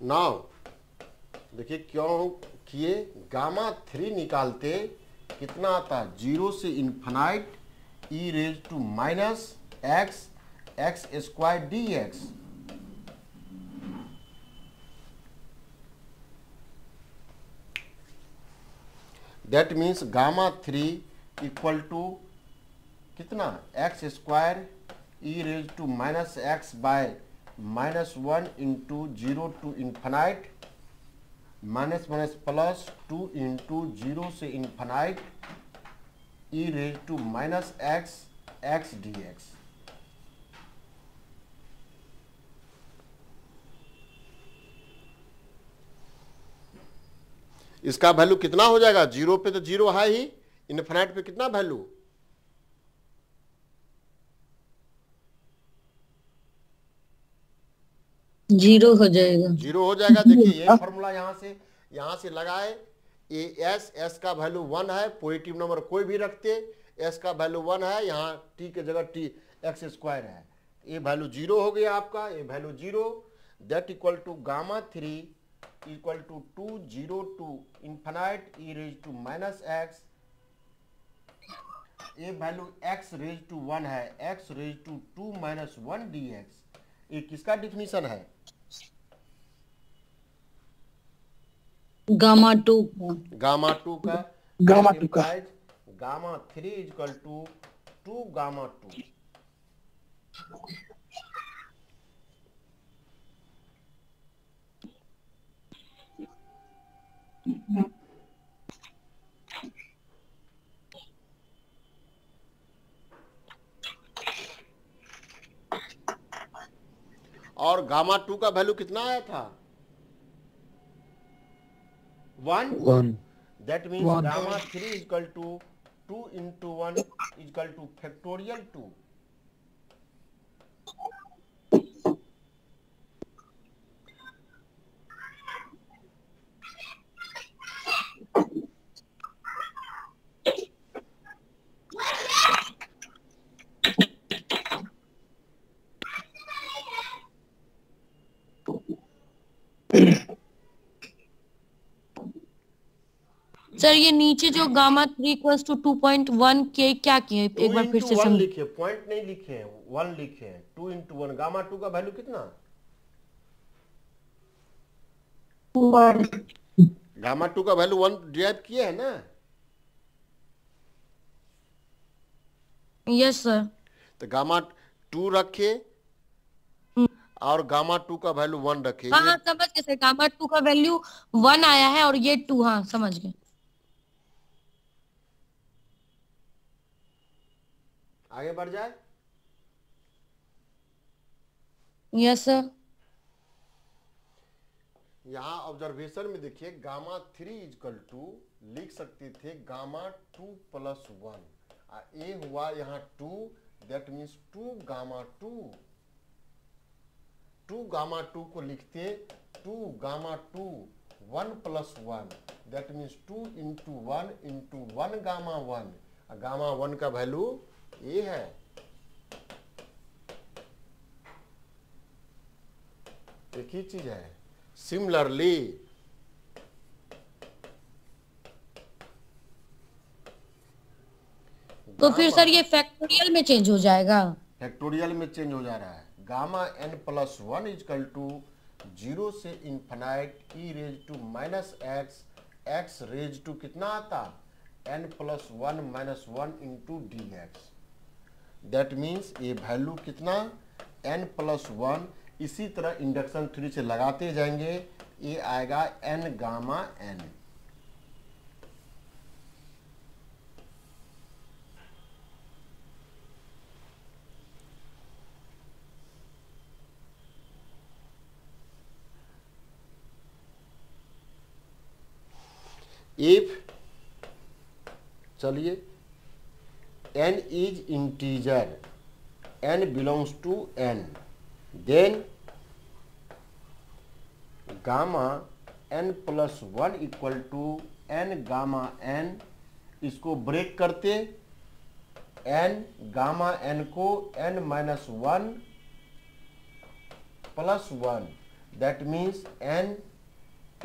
नाउ देखिए क्यों किए, गामा 3 निकालते कितना आता, 0 से infinite e raise to minus x x square d x. That means gamma 3 equal to कितना, x square e raise to minus x by -1 into 0 to infinite minus minus plus 2 into 0 से infinite e raise to minus x x d x. इसका value कितना हो जाएगा, 0 पे तो 0 है ही, infinite पे कितना वैल्यू, जीरो हो जाएगा। 0 हो जाएगा। देखिए ये फॉर्मूला यहां से लगाए, ए एस का वैल्यू 1 है, पॉजिटिव नंबर कोई भी रखते, एस का वैल्यू 1 है, यहाँ टी के जगह टी एक्स स्क्वायर है, ये वैल्यू 0 हो गया आपका, ये value 0, that equal to gamma 3 equal to 2 0 to infinite e raise to minus x, ये वैल्यू x रेज टू 1 है, x raise to 2 minus 1 d x. ये किसका डिफिनीशन है, गामा 2 गामा 2 का, गामा 2 का, गामा 3 इक्वल टू 2 गामा 2। और gamma 2 का value कितना आया था, 1। That means gamma 3 equal to 2 into 1 equal to factorial 2। Sir ये नीचे जो गामा 3 इक्वल्स टू 2.1 के क्या किए, एक बार फिर से समझ। लिखे, पॉइंट नहीं लिखे हैं, 1 लिखे हैं, 2 इंटू 1। गामा 2 का वैल्यू कितना, गामा 2 का वैल्यू 1 डिराइव किए है ना। Yes sir. तो गामा 2 रखे और गामा 2 का वैल्यू 1 रखे। हाँ समझ गए सर, गामा 2 का वैल्यू 1 आया है और ये 2, हाँ समझ गए। आगे बढ़ जाए। Yes sir. यहाँ ऑब्जर्वेशन में देखिए गामा 3 इक्वल टू लिख सकते थे गामा 2 प्लस 1, ए हुआ यहाँ 2, दैट मीन्स 2 गामा 2। 2 गामा 2 को लिखते 2 gamma 2 1 plus 1, that means 2 into 1 into 1 gamma 1। Gamma 1 का वैल्यू ये है। एक ही चीज है। सिमिलरली तो फिर सर ये फैक्टोरियल में चेंज हो जाएगा, फैक्टोरियल में चेंज हो जा रहा है। Gamma n plus 1 is equal to 0 से infinite e raise to minus x, x raise to कितना आता n plus 1 minus 1 into d x. That means ये वैल्यू कितना n प्लस 1, इसी तरह इंडक्शन थ्योरी से लगाते जाएंगे, ये आएगा n गामा n। इफ चलिए n is integer, n belongs to n, then gamma n plus 1 equal to n gamma n, इसको ब्रेक करते n गामा n को n minus 1 plus 1, that means n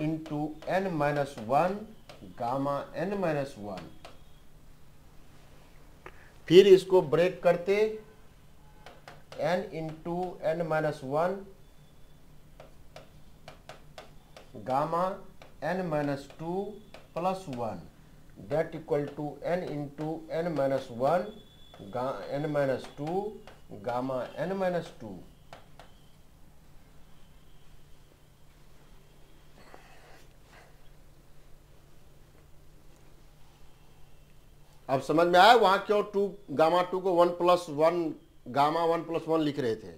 into n minus 1 gamma n minus 1, फिर इसको break करते n into n minus 1 gamma n minus 2 plus 1, that equal to n into n minus 1 n minus 2 gamma n minus 2। अब समझ में आया वहां क्यों to gamma 2 को 1 प्लस 1 गामा 1 प्लस 1 लिख रहे थे।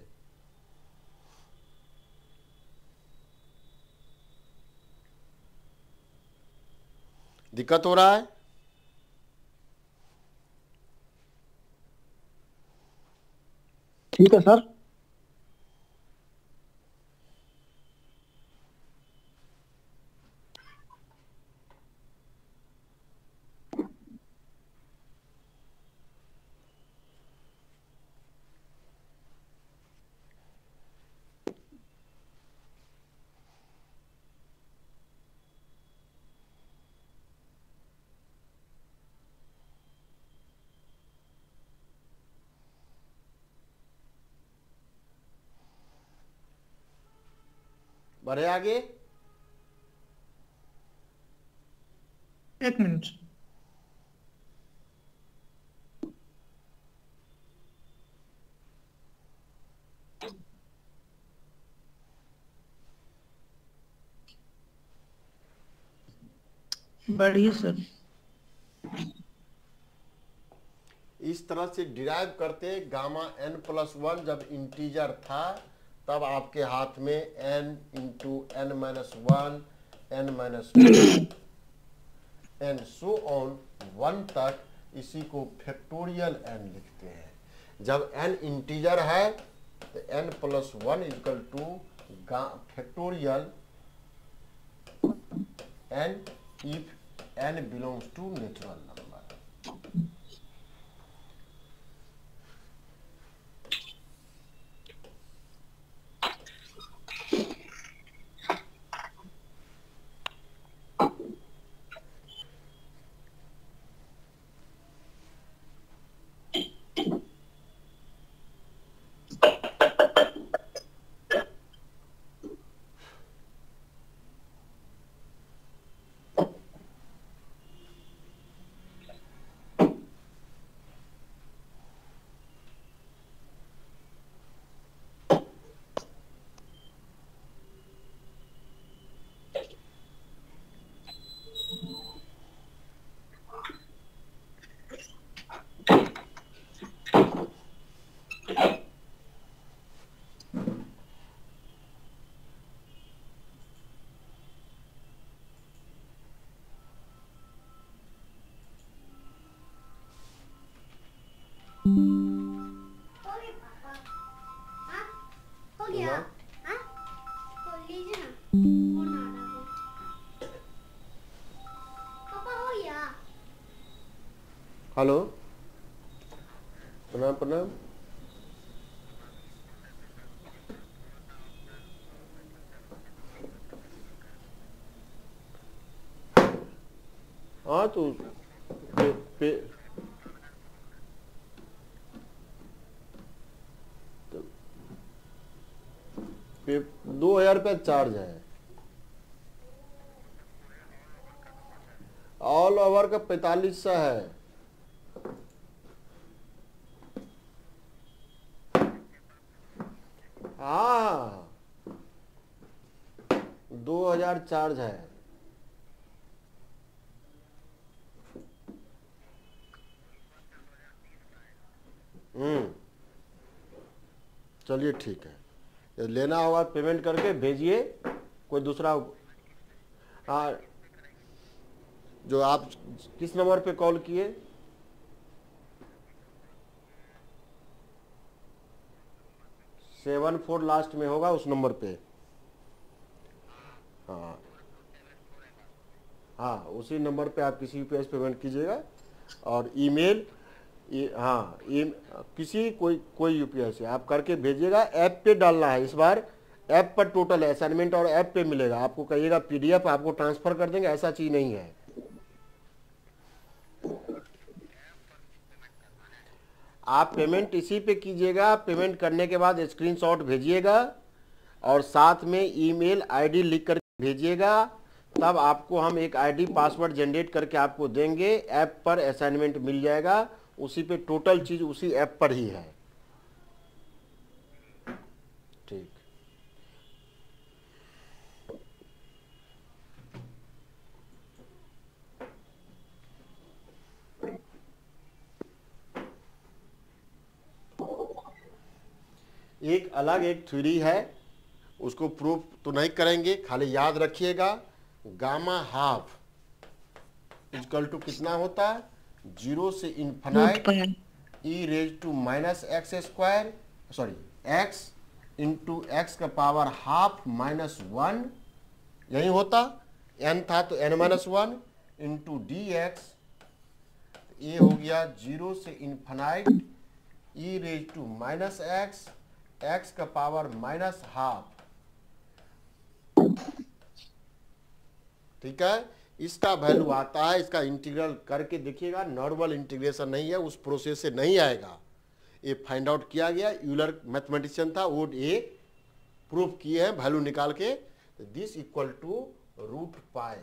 दिक्कत हो रहा है? ठीक है सर। बढ़े आगे। एक मिनट। बढ़िए सर। इस तरह से डिराइव करते गामा n प्लस 1 जब इंटीजर था तब आपके हाथ में n into n minus 1 n minus 2 and so on 1 तक, इसी को फैक्टोरियल n लिखते हैं। जब n इंटीजर है तो n plus 1 equal to factorial n if n belongs to natural number. हो गया। हाँ? खोल लीजिए ना। फोन आ रहा है। पापा हो गया। हेलो, प्रणाम प्रणाम। हाँ तो ₹2000 चार्ज है। ऑल ओवर का 4500 है। हाँ 2000 चार्ज है। चलिए ठीक है, ये लेना होगा पेमेंट करके भेजिए। कोई दूसरा, हाँ जो आप किस नंबर पे कॉल किए? 74 लास्ट में होगा उस नंबर पे। हाँ हाँ उसी नंबर पे आप किसी यूपीआई पेमेंट कीजिएगा और ईमेल हाँ किसी कोई यूपीआई से आप करके भेजिएगा। ऐप पे डालना है इस बार, ऐप पर टोटल असाइनमेंट और ऐप पे मिलेगा। आपको कहिएगा पीडीएफ आपको ट्रांसफर कर देंगे, ऐसा चीज नहीं है। आप पेमेंट इसी पे कीजिएगा। पेमेंट करने के बाद स्क्रीनशॉट भेजिएगा और साथ में ईमेल आईडी लिख कर भेजिएगा। तब आपको हम एक आईडी पासवर्ड जनरेट करके आपको देंगे। ऐप पर असाइनमेंट मिल जाएगा, उसी पे टोटल चीज उसी ऐप पर ही है। ठीक, एक थ्योरी है, उसको प्रूफ तो नहीं करेंगे, खाली याद रखिएगा। गामा हाफ इक्वल टू कितना होता है? 0 से infinite e raise to minus x square, sorry x into x का पावर हाफ माइनस 1, यही होता। n था तो n minus 1 into d x, ये हो गया 0 से infinite e raise to minus x, x का पावर माइनस हाफ। ठीक है, इसका वैल्यू आता है। इसका इंटीग्रल करके देखिएगा, नॉर्मल इंटीग्रेशन नहीं है, उस प्रोसेस से नहीं आएगा। ये फाइंड आउट किया गया, यूलर मैथमेटिशियन था, वो ये प्रूफ किए हैं वैल्यू निकाल के। This equal to root pi,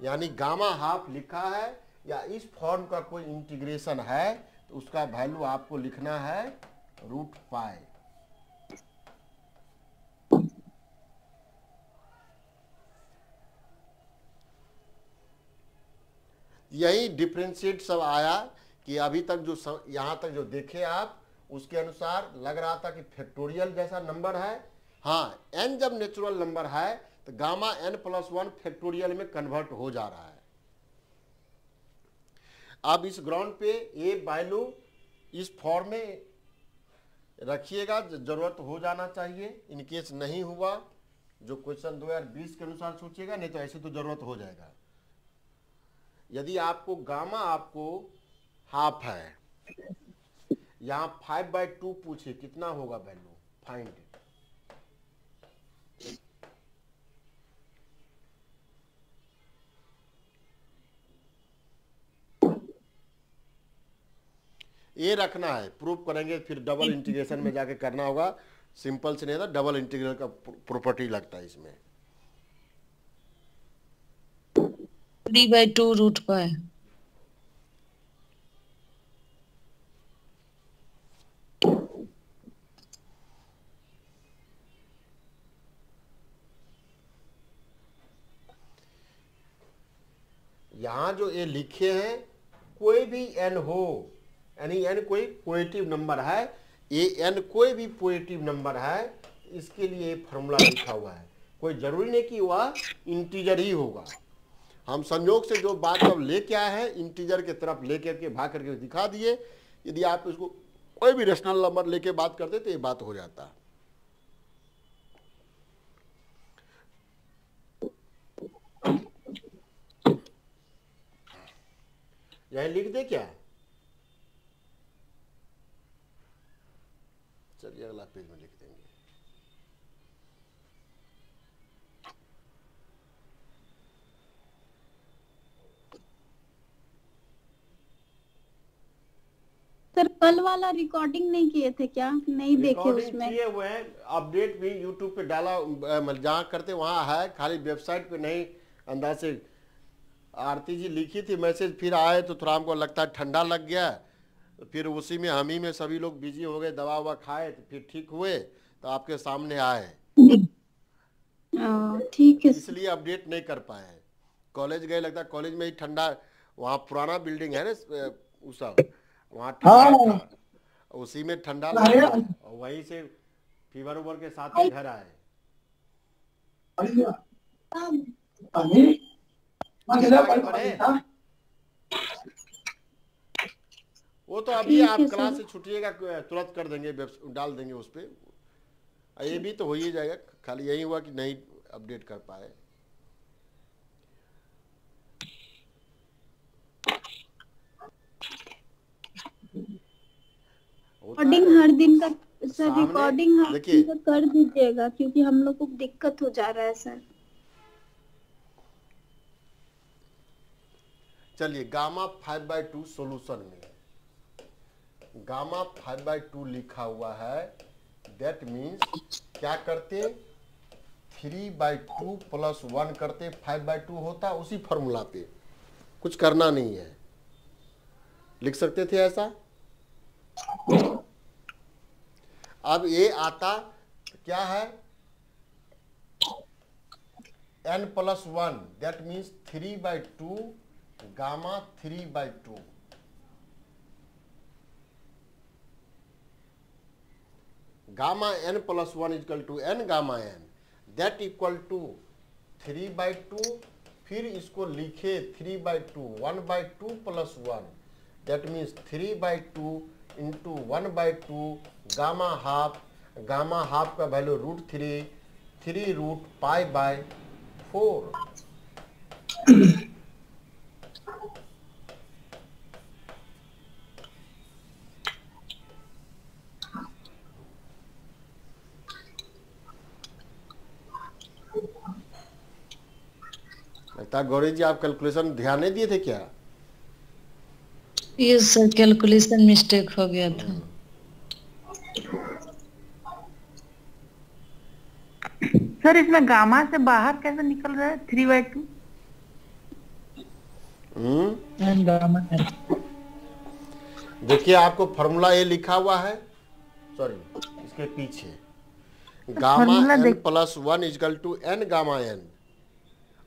यानी गामा हाफ लिखा है या इस फॉर्म का कोई इंटीग्रेशन है तो उसका वैल्यू आपको लिखना है रूट पाई। यही डिफरेंशिएट सब आया कि अभी तक जो यहाँ तक जो देखे आप, उसके अनुसार लग रहा था कि फैक्टोरियल जैसा नंबर है। हाँ, n जब नेचुरल नंबर है तो गामा n+1 फैक्टोरियल में कन्वर्ट हो जा रहा है। अब इस ग्राउंड पे ये वैल्यू इस फॉर्म में रखिएगा, जरूरत हो जाना चाहिए। इनकेस नहीं हुआ, जो क्वेश्चन 2020 के अनुसार सोचिएगा, नहीं तो ऐसे तो जरूरत हो जाएगा। यदि आपको गामा आपको हाफ है, यहाँ 5/2 पूछे कितना होगा वैल्यू, फाइंड। ये रखना है, प्रूफ करेंगे, फिर डबल इंटीग्रेशन में जाके करना होगा। सिंपल से नहीं था, डबल इंटीग्रल का प्रॉपर्टी लगता है इसमें। 3/2 रूट पाई। यहां जो ये लिखे हैं, कोई भी n हो, यानी n कोई पॉजिटिव नंबर है, ये n कोई भी पॉजिटिव नंबर है, इसके लिए फॉर्मूला लिखा हुआ है। कोई जरूरी नहीं कि वह इंटीजर ही होगा। हम संयोग से जो बात अब लेके आए हैं, इंटीजर के तरफ लेकर के भाग करके दिखा दिए। यदि आप इसको कोई भी रेशनल नंबर लेके बात करते तो ये बात हो जाता। यही लिख दे क्या? चलिए अगला पेज में लिख देंगे। सर कल वाला रिकॉर्डिंग नहीं किए थे क्या? नहीं देखे रिकॉर्डिंग उसमें? किए हुए हैं, अपडेट भी यूट्यूब पे डाला, जहाँ करते वहाँ है, खाली वेबसाइट पे नहीं। अंदाज से आरती जी लिखी थी मैसेज, फिर आए तो थोड़ा हमको लगता है ठंडा लग गया, फिर उसी में हम ही में सभी लोग बिजी हो गए, दवा ववा खाए तो फिर ठीक हुए, तो आपके सामने आए, ठीक है सर। इसलिए अपडेट नहीं कर पाए हैं। कॉलेज गए, लगता है कॉलेज में ही ठंडा, वहाँ पुराना बिल्डिंग है ना उस सब, वहाँ ठंडा था, उसी में ठंडा लगा और वहीं से फीवर उबर के साथ ही घर आए। वो तो अभी ठीक आप है क्लास सर। से छुटिएगा तुरंत कर देंगे, डाल देंगे उस पे, ये भी तो हो ही जाएगा, खाली यही हुआ कि नहीं अपडेट कर पाए। रिकॉर्डिंग हर दिन का सर, सामने रिकॉर्डिंग हर देखिए, दिन का कर दीजिएगा क्योंकि हम लोग को दिक्कत हो जा रहा है सर। चलिए गामा 5/2 सॉल्यूशन में गामा 5/2 लिखा हुआ है, दैट मीन्स क्या करते, 3/2 + 1 करते 5/2 होता, उसी फॉर्मूला पे, कुछ करना नहीं है, लिख सकते थे ऐसा। अब ये आता क्या है, n + 1, that means 3/2 gamma 3/2, gamma n + 1 = n gamma n, that equal to 3/2, फिर इसको लिखे 3/2 1/2 + 1, दैट मीन्स 3/2 × 1/2 गामा हाफ का वैल्यू √3, 3√π/4। लगता है गौरी जी आप कैलकुलेशन ध्यान नहीं दिए थे क्या? ये सर कैलकुलेशन मिस्टेक हो गया था। सर इसमें गामा से बाहर कैसे निकल रहा है 3/2? देखिए आपको फॉर्मूला ये लिखा हुआ है, सॉरी इसके पीछे, gamma n + 1 = n gamma n।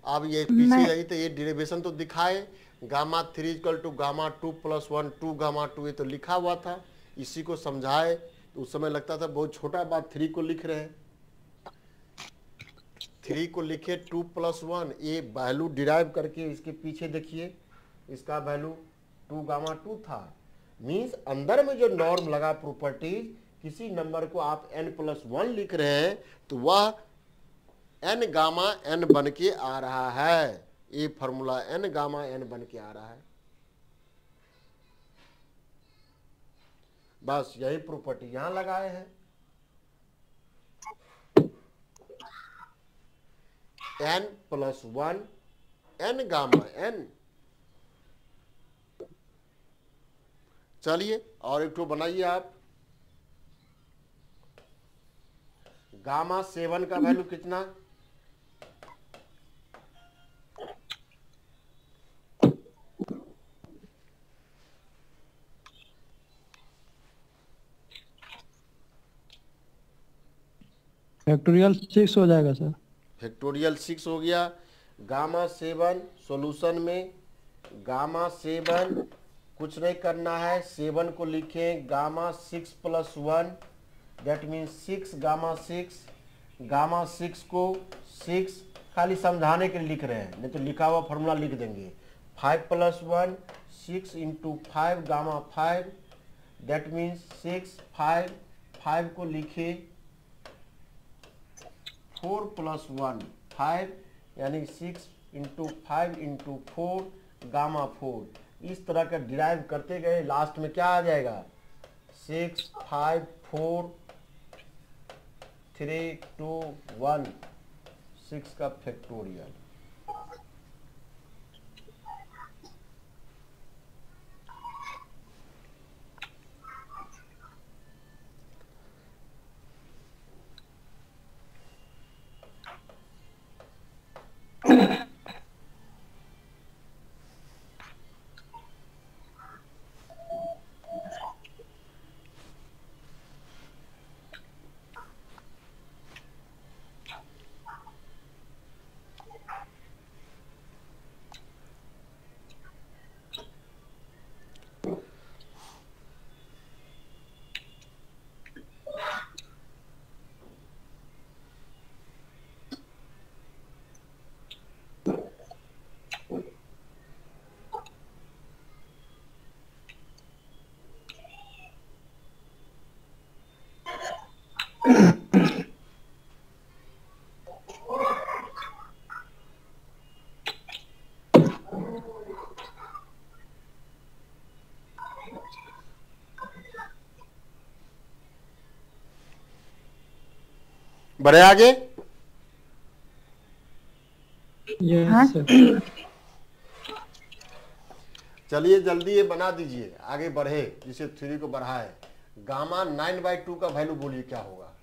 अब ये पीछे यही तो ये डेरिवेशन तो दिखाए, गामा 3 = गामा 2 + 1 2 गामा 2, ये तो लिखा हुआ था, इसी को समझाए तो उस समय लगता था बहुत छोटा बात, 3 को लिख रहे हैं, 3 को लिखे 2 + 1, ये वैल्यू डिराइव करके इसके पीछे देखिए, इसका वैल्यू 2 गामा 2 था, मीन्स अंदर में जो नॉर्म लगा प्रॉपर्टीज, किसी नंबर को आप n + 1 लिख रहे हैं तो वह n गामा n बन के आ रहा है, ये फॉर्मूला n गामा n बन के आ रहा है, बस यही प्रॉपर्टी यहां लगाए हैं। n + 1 n gamma n। चलिए और एक तो बनाइए आप, गामा 7 का वैल्यू कितना, फैक्टोरियल 6 हो जाएगा सर। फैक्टोरियल 6 हो गया। गामा 7 सॉल्यूशन में, गामा 7 कुछ नहीं करना है, 7 को लिखें gamma 6 + 1, that means 6 gamma 6, gamma 6 को 6 खाली समझाने के लिए लिख रहे हैं, नहीं तो लिखा हुआ फॉर्मूला लिख देंगे, 5 + 1 6 × 5 गामा 5, दैट मीन्स 6 5 को लिखे 4 + 1 5, यानी 6 × 5 × 4 गामा 4। इस तरह का डिराइव करते गए, लास्ट में क्या आ जाएगा, 6 5 4 3 2 1 6 का फैक्टोरियल। बढ़े आगे। Yes sir. चलिए जल्दी ये बना दीजिए, आगे बढ़े, जिसे 3 को बढ़ाए। गामा 9/2 का वैल्यू बोलिए क्या होगा?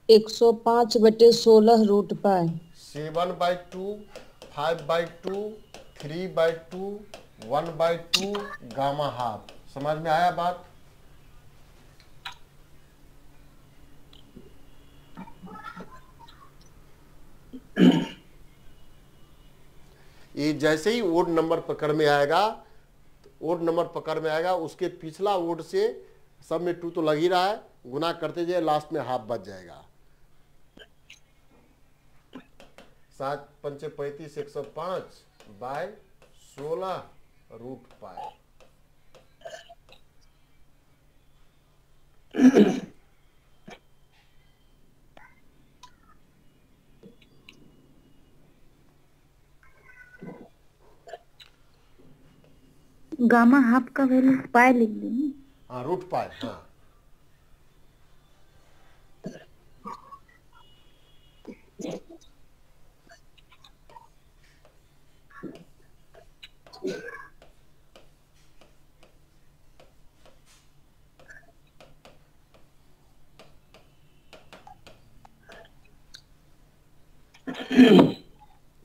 एक 105/16 √π। 7/2, 5/2, 3/2, 1/2 गामा हाफ। समझ में आया बात? ये जैसे ही ओड नंबर पकड़ में आएगा, ओड नंबर पकड़ में आएगा, उसके पिछला ओड से सब में 2 तो लग ही रहा है, गुना करते जाए, लास्ट में हाफ बच जाएगा। 7 पंचे 35, 105/16 √π। गामा हाफ का वैल्यू पाई लिख देंगे। हाँ, √π। हाँ,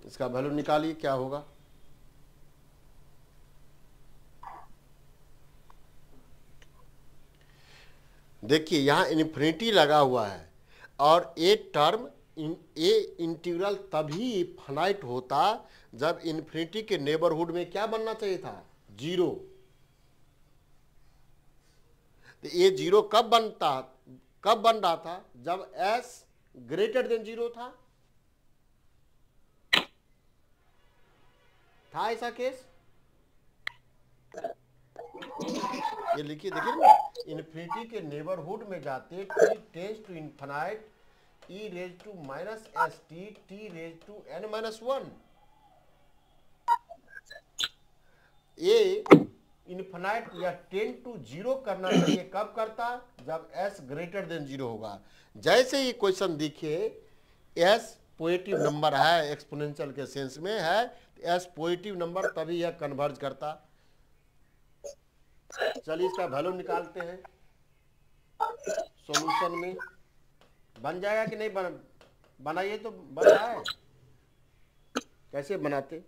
इसका वैल्यू निकालिए क्या होगा। देखिए यहां इन्फिनिटी लगा हुआ है, और ए टर्म ए इंटीग्रल तभी फाइनाइट होता जब इन्फिनिटी के नेबरहुड में क्या बनना चाहिए था? 0। तो ये 0 कब बन रहा था? जब s ग्रेटर देन 0 था ऐसा केस। ये लिखिए, देखिए ना, इन्फिनिटी के नेबरहुड में जाते t tends to infinite e raise to minus s t t raise to n-1। ये इनफिनाइट या 10 to 0 करना चाहिए, कब करता? जब s ग्रेटर देन 0 होगा। जैसे ही क्वेश्चन दिखे s पॉजिटिव नंबर है, एक्सपोनेंशियल के सेंस में है, s पॉजिटिव नंबर, तभी यह कन्वर्ज करता। चलिए इसका वैल्यू निकालते हैं सॉल्यूशन में। बन जाएगा कि नहीं? बनाइए तो बन रहा है। कैसे बनाते?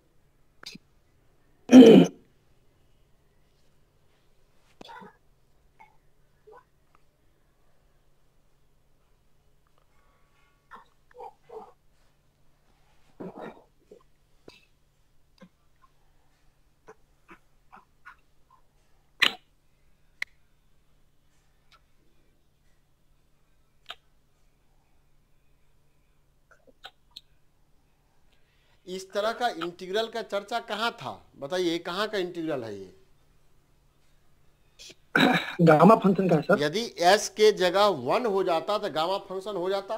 इस तरह का इंटीग्रल का चर्चा कहाँ था? बताइए, कहाँ का इंटीग्रल है ये? गामा फंक्शन का है सर। यदि s के जगह 1 हो जाता तो गामा फंक्शन हो जाता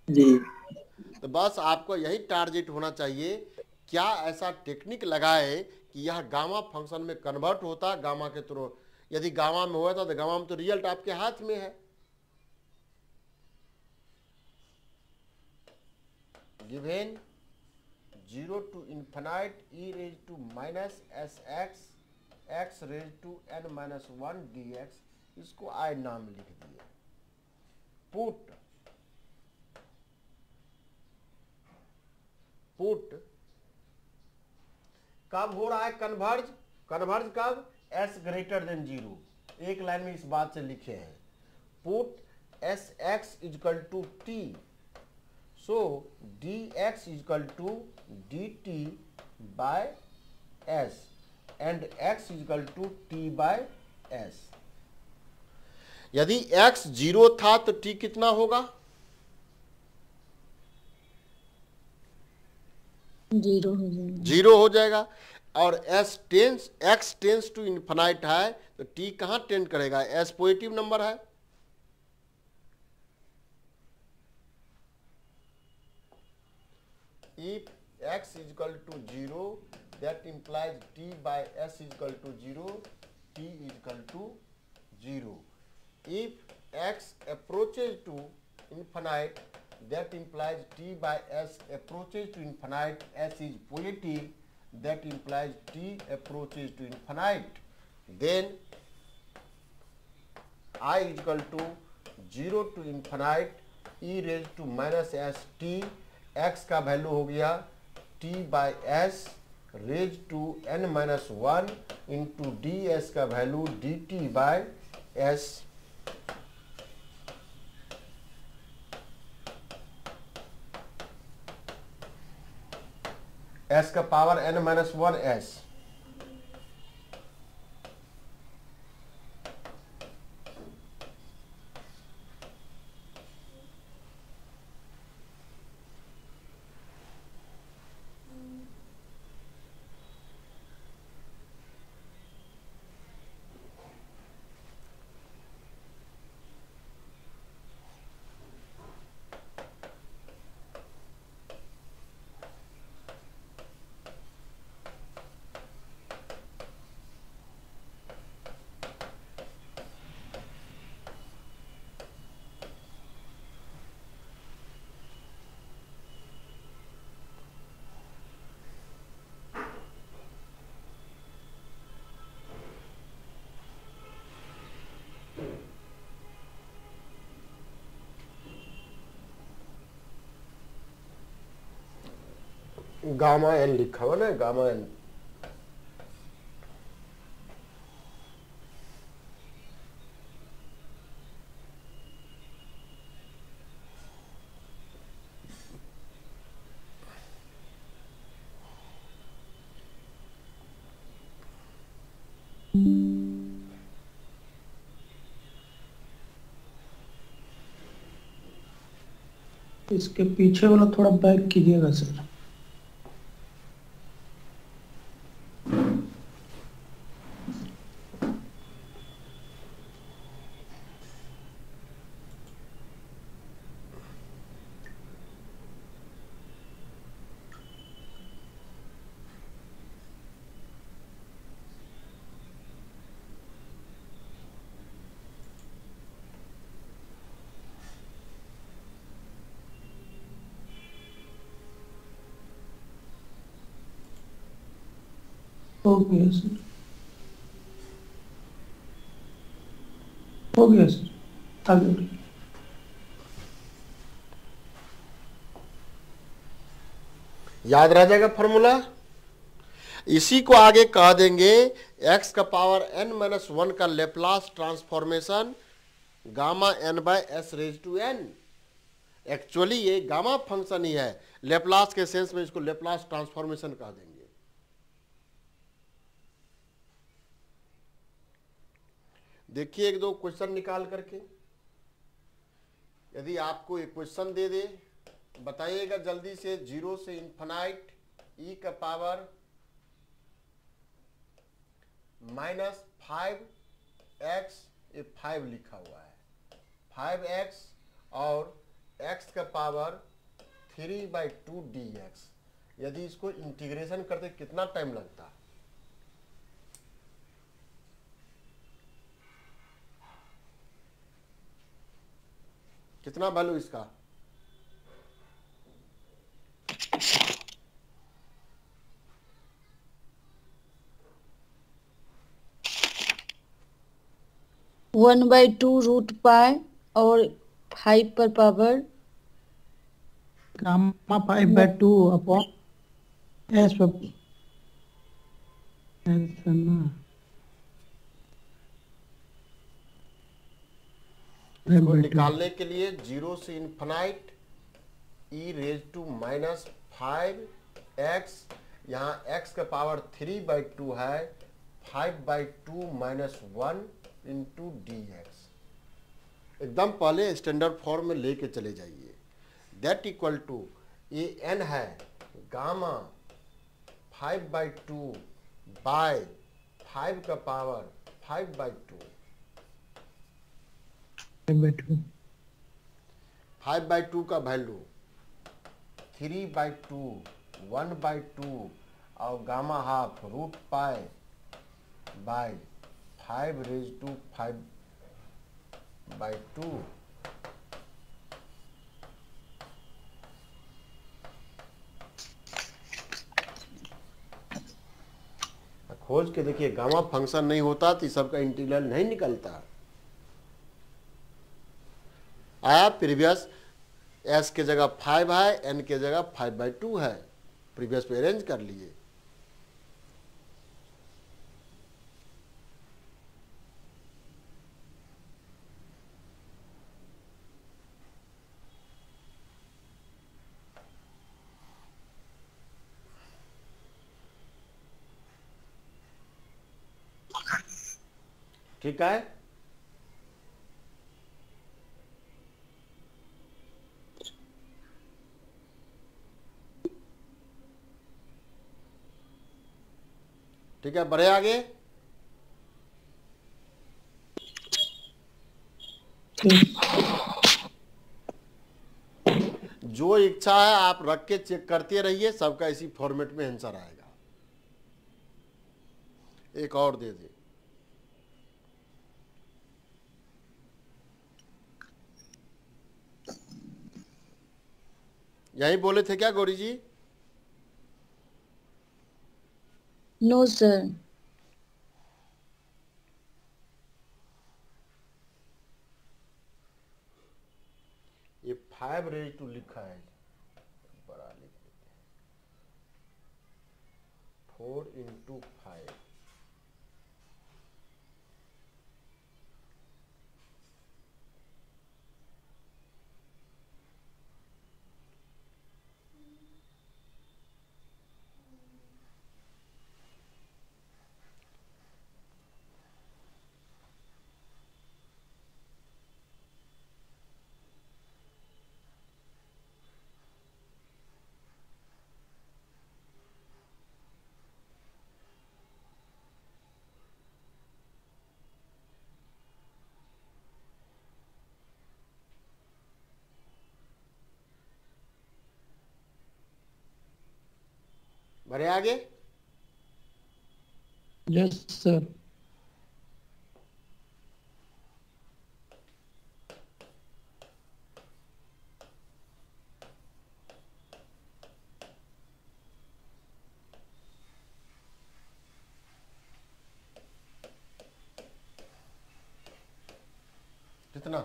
जी। तो बस आपको यही टारगेट होना चाहिए, क्या ऐसा टेक्निक लगाए कि यह गामा फंक्शन में कन्वर्ट होता गामा के थ्रू। यदि गामा में हुआ था तो गामा में तो रिजल्ट आपके हाथ में है। Given 0 to infinite e raised to minus sx x raised to n-1 dx, इसको I नाम लिख दिए। पुट कब हो रहा है कन्वर्ज? कन्वर्ज कब? s greater than 0। एक लाइन में इस बात से लिखे हैं, put sx equal to t, so dx equal to dt by s। And x equal to t by s. यदि x 0 था तो t कितना होगा? 0 हो जाएगा। और x टेंस टू इन्फिनाइट है तो t कहां टेंड करेगा? s पॉजिटिव नंबर है। If x is equal to 0, that implies t by s is equal to 0, t is equal to 0. If x approaches to infinite, that implies t by s approaches to infinite, s is positive, that implies t approaches to infinite. Then I is equal to 0 to infinite e raised to minus s t, x का value हो गया t by s raise to n minus 1 into d s का value d t by s. S का power n minus 1 s. Gamma n लिखा हुआ ना, gamma N. इसके पीछे वाला थोड़ा बैक कीजिएगा सर। हो गया सर, हो गया सर, आगे बढ़िए। याद रह जाएगा फॉर्मूला। इसी को आगे कह देंगे x का पावर n माइनस 1 का Laplace transformation gamma n by s raise to n। Actually ये गामा फंक्शन ही है, लेप्लास के सेंस में इसको लेप्लास ट्रांसफॉर्मेशन कह देंगे। देखिए एक दो क्वेश्चन निकाल करके, यदि आपको एक क्वेश्चन दे दे, बताइएगा जल्दी से। 0 से इन्फिनाइट e का पावर माइनस 5x, ये 5 लिखा हुआ है, 5x और x का पावर 3/2 dx। यदि इसको इंटीग्रेशन करते कितना टाइम लगता? कितना वैल्यू इसका? वन बाई 2 रूट पाई और 5 पर पावर गामा 5/2 अपॉन एस पर इसको निकालने के लिए 0 से infinite e raise to minus 5x, यहाँ x का पावर 3/2 है 5/2 माइनस 1 इंटू डी एक्स। एकदम पहले स्टैंडर्ड फॉर्म में लेके चले जाइए। दैट इक्वल टू ये एन है गामा 5/2 बाय 5 का पावर 5/2। 5/2 का वैल्यू 3/2 1/2 और gamma half root pi by 5^5/2। खोज के देखिए, गामा फंक्शन नहीं होता तो सबका इंटीग्रल नहीं निकलता। आया प्रीवियस एस के जगह 5 है, एन के जगह 5/2 है, प्रीवियस पे अरेंज कर लिए। ठीक है, ठीक है, बढ़े आगे। जो इच्छा है आप रख के चेक करते रहिए, सबका इसी फॉर्मेट में आंसर आएगा। एक और दे दे। यही बोले थे क्या गौरी जी? No sir. ये 5 लिखा है, बड़ा लिख देते हैं 4 × 5। बढ़े आगे। Yes sir. कितना?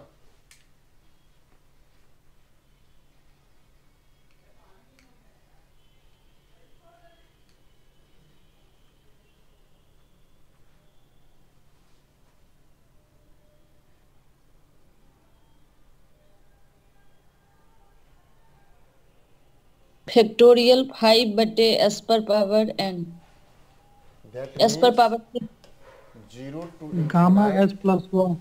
फैक्टोरियल 5/s पर पावर n, s पर power 0 to gamma s plus 1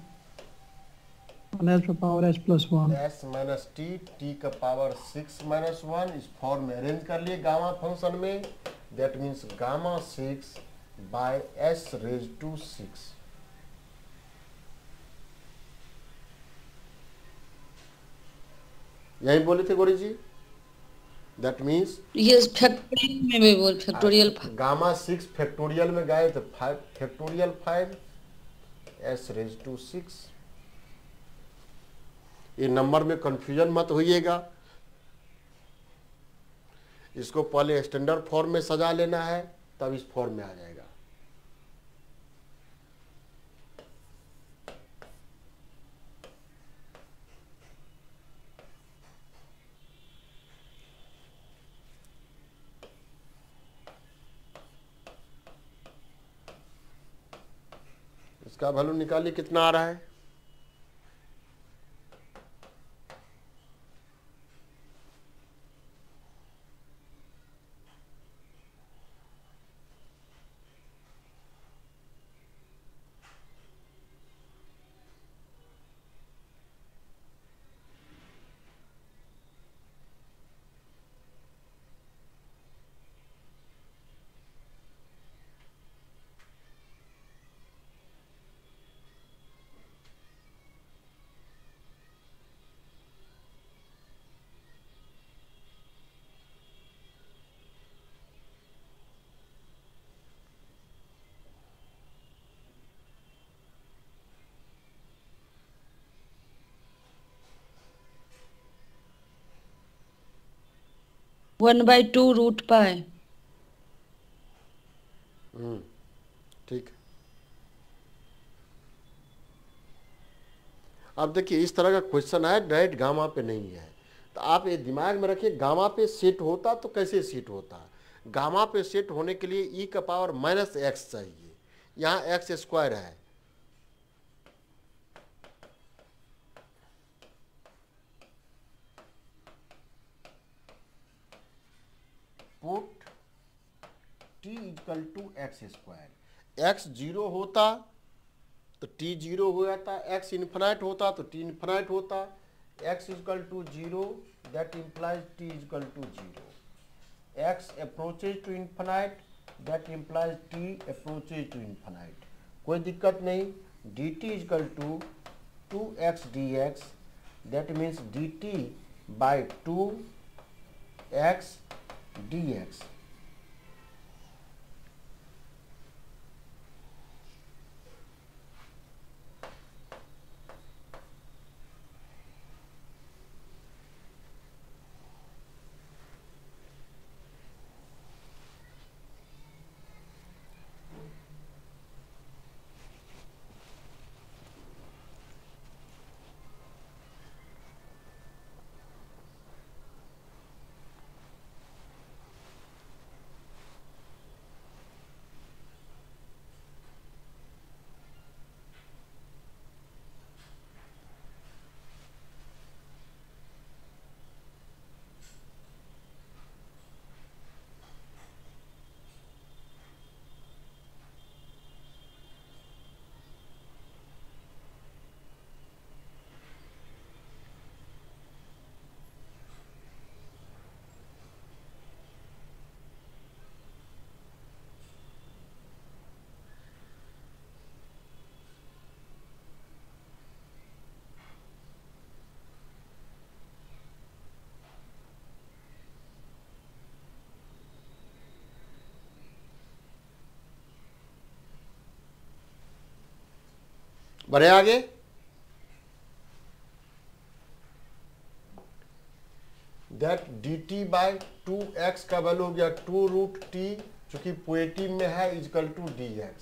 s पर power s plus 1 s minus t, t का पावर 6 माइनस 1। इस फॉर्म में अरेंज कर लिए गामा फंक्शन में। That means gamma 6 by s⁻⁶। यही बोले थे गौरी जी। दैट मीन्स ये फैक्टोरियल में भी बोल, फैक्टोरियल गामा 6 फैक्टोरियल में गए तो 5 फैक्टोरियल s⁻⁶। ये नंबर में कंफ्यूजन मत होइएगा। इसको पहले स्टैंडर्ड फॉर्म में सजा लेना है, तब इस फॉर्म में आ जाएगा। इसका वैल्यू निकालिए कितना आ रहा है। 1/2 रूट पाई। ठीक। अब देखिए इस तरह का क्वेश्चन है, डायरेक्ट गामा पे नहीं है, तो आप ये दिमाग में रखिए गामा पे सेट होता तो कैसे सेट होता। गामा पे सेट होने के लिए ई का पावर -x चाहिए, यहाँ x² है, पुट t = x²। x 0 होता तो t 0 हो जाता, x इन्फिनाइट होता तो t इन्फिनाइट होता। x = 0 that implies t = 0। x approaches to infinite that implies t approaches to infinite। कोई दिक्कत नहीं। dt = 2x dx that means dt by 2x dx। बढ़े आगे। दैट dt बाय 2x का value हो गया 2√t, चूंकि पॉजिटिव में है, = dx।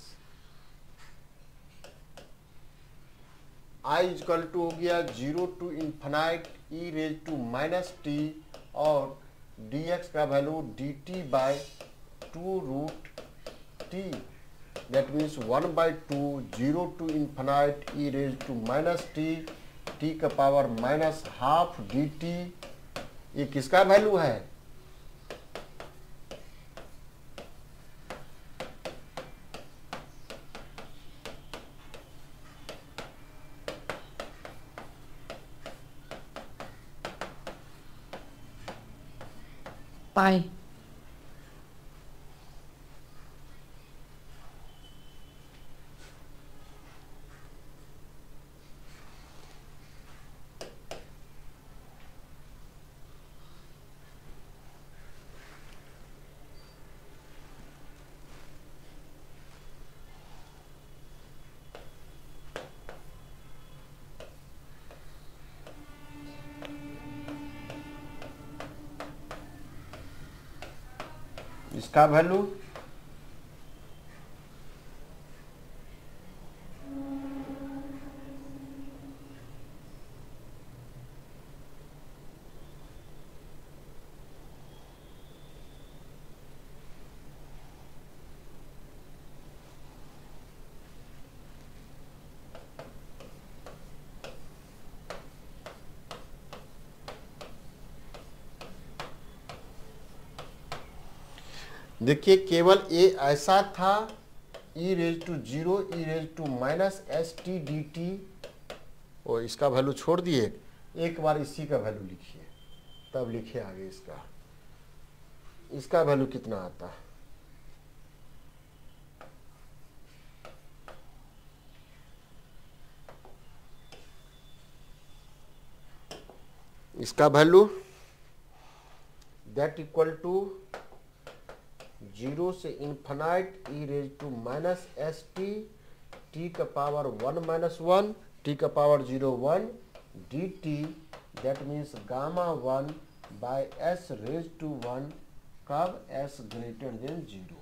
I = हो गया 0 to infinite e⁻⁻t और dx का वैल्यू dt by 2√t, that means 1/2 0 to infinite e⁻⁻t t का पावर -½ dt। ये किसका वैल्यू है? पाई। इसका वैल्यू देखिए केवल ये ऐसा था e⁻0 e⁻⁻st dt, और इसका वैल्यू छोड़ दिए, एक बार इसी का वैल्यू लिखिए, तब लिखिए आगे इसका वैल्यू कितना आता है। इसका वैल्यू दैट इक्वल टू 0 से इन्फिनाइट e⁻⁻st t का पावर 1 - 1 t का power 0 1 dt, that means gamma 1 by s raise to 1 कब एस ग्रेटर देन 0।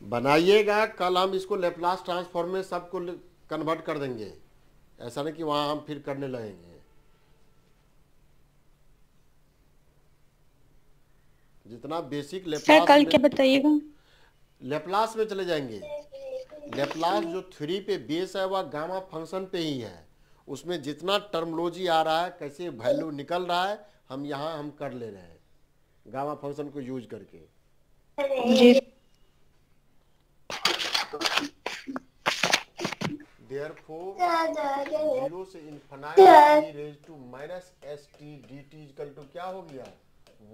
बनाइएगा, कल हम इसको लेप्लास ट्रांसफॉर्म में सबको कन्वर्ट कर देंगे, ऐसा नहीं कि वहां हम फिर करने लगेंगे। जितना बेसिक सर लेप्लास कल में, क्या बताइएगा? लेप्लास में चले जाएंगे। लेप्लास जो 3 पे बेस है वह गामा फंक्शन पे ही है, उसमें जितना टर्मोलॉजी आ रहा है, कैसे वैल्यू निकल रहा है, हम यहाँ हम कर ले रहे हैं गामा फंक्शन को यूज करके। जी Therefore 0 से infinite e raise to minus s t d t equal to क्या हो गया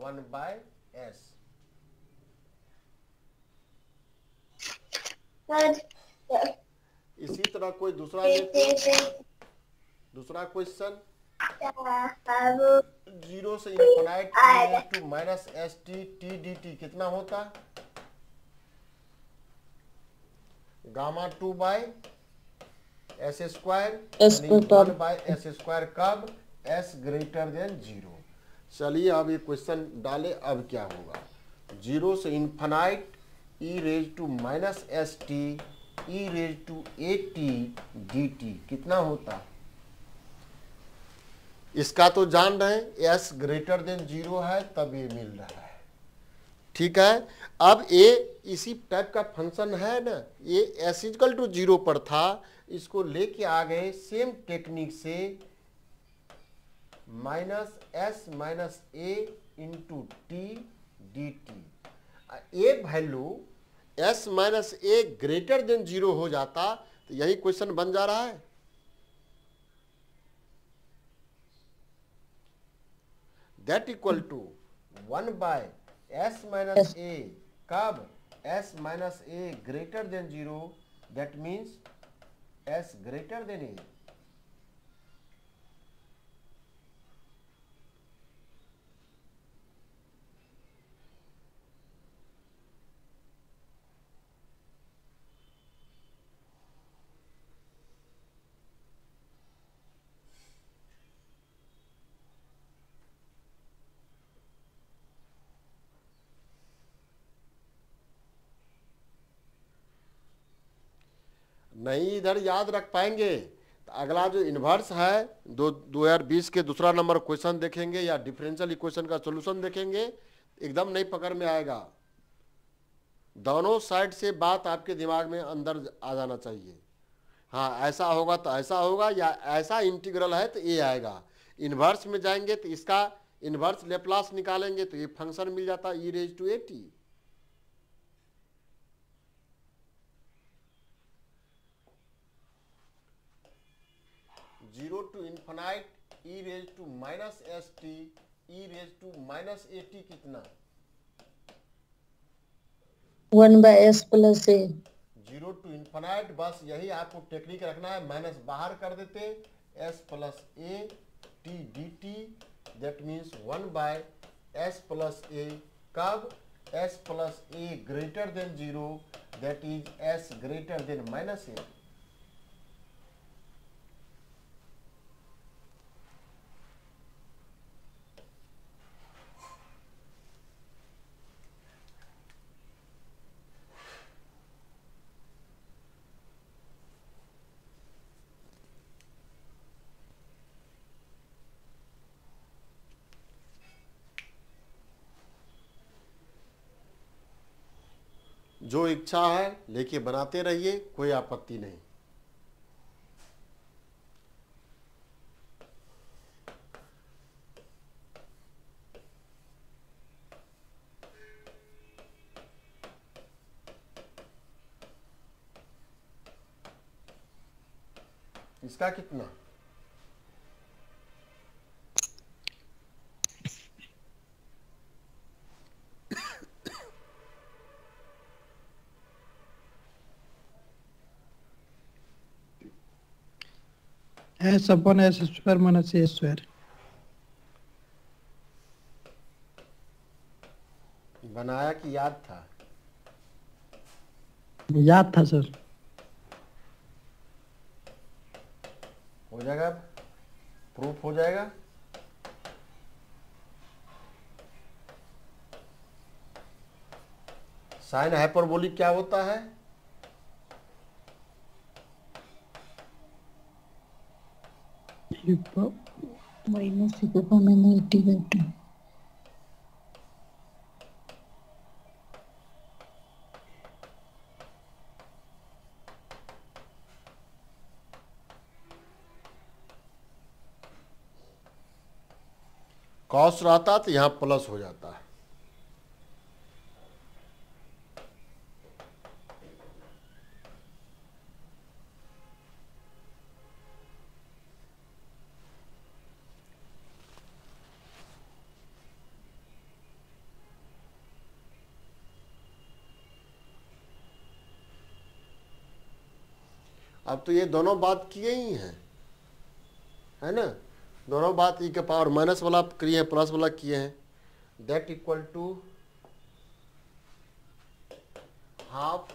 1 बाय एस। इसी तरह कोई दूसरा दूसरा क्वेश्चन 0 से infinite e raise to minus s t t d t कितना होता gamma 2 bye s square 1 by s square कब एस ग्रेटर देन 0। चलिए अब ये क्वेश्चन डाले, अब क्या होगा 0 से infinite e raise to minus s t e raise to a t d t कितना होता। इसका तो जान रहे हैं एस ग्रेटर देन 0 है तब ये मिल रहा है, ठीक है। अब ये इसी टाइप का फंक्शन है ना, ये एस इक्वल टू 0 पर था, इसको लेके आ गए सेम टेक्निक से minus S minus A into T d T. A value S minus a greater than 0 हो जाता तो यही क्वेश्चन बन जा रहा है। That equal to 1 by s minus a कब s minus a greater than 0, that means s greater than a. नहीं इधर याद रख पाएंगे तो अगला जो इन्वर्स है 2020 के दूसरा नंबर क्वेश्चन देखेंगे या डिफरेंशियल इक्वेशन का सॉल्यूशन देखेंगे, एकदम नहीं पकड़ में आएगा। दोनों साइड से बात आपके दिमाग में अंदर आ जाना चाहिए। हाँ ऐसा होगा तो ऐसा होगा, या ऐसा इंटीग्रल है तो ये आएगा। इन्वर्स में जाएंगे तो इसका इन्वर्स लेप्लास निकालेंगे तो ये फंक्शन मिल जाता e raise to a t. Zero to infinite e raise to minus s t e raise to minus a t कितना 1 by s plus a. 0 to infinite, बस यही आपको टेक्निक रखना है, माइनस बाहर कर देते s plus a t d t, that means 1 by s plus a कब s plus a greater than 0, that is s greater than minus a. जो इच्छा है लेके बनाते रहिए, कोई आपत्ति नहीं। इसका कितना s upon s square minus a square. बनाया कि याद था? याद था सर। हो जाएगा, प्रूफ हो जाएगा। साइन हाइपरबोलिक क्या होता है? Minus e power minus 80/2। Cos रहता तो यहां प्लस हो जाता है। अब तो ये दोनों बात किए ही हैं, है ना? दोनों बात e के पावर माइनस वाला किए हैं, प्लस वाला किए हैं। That equal to half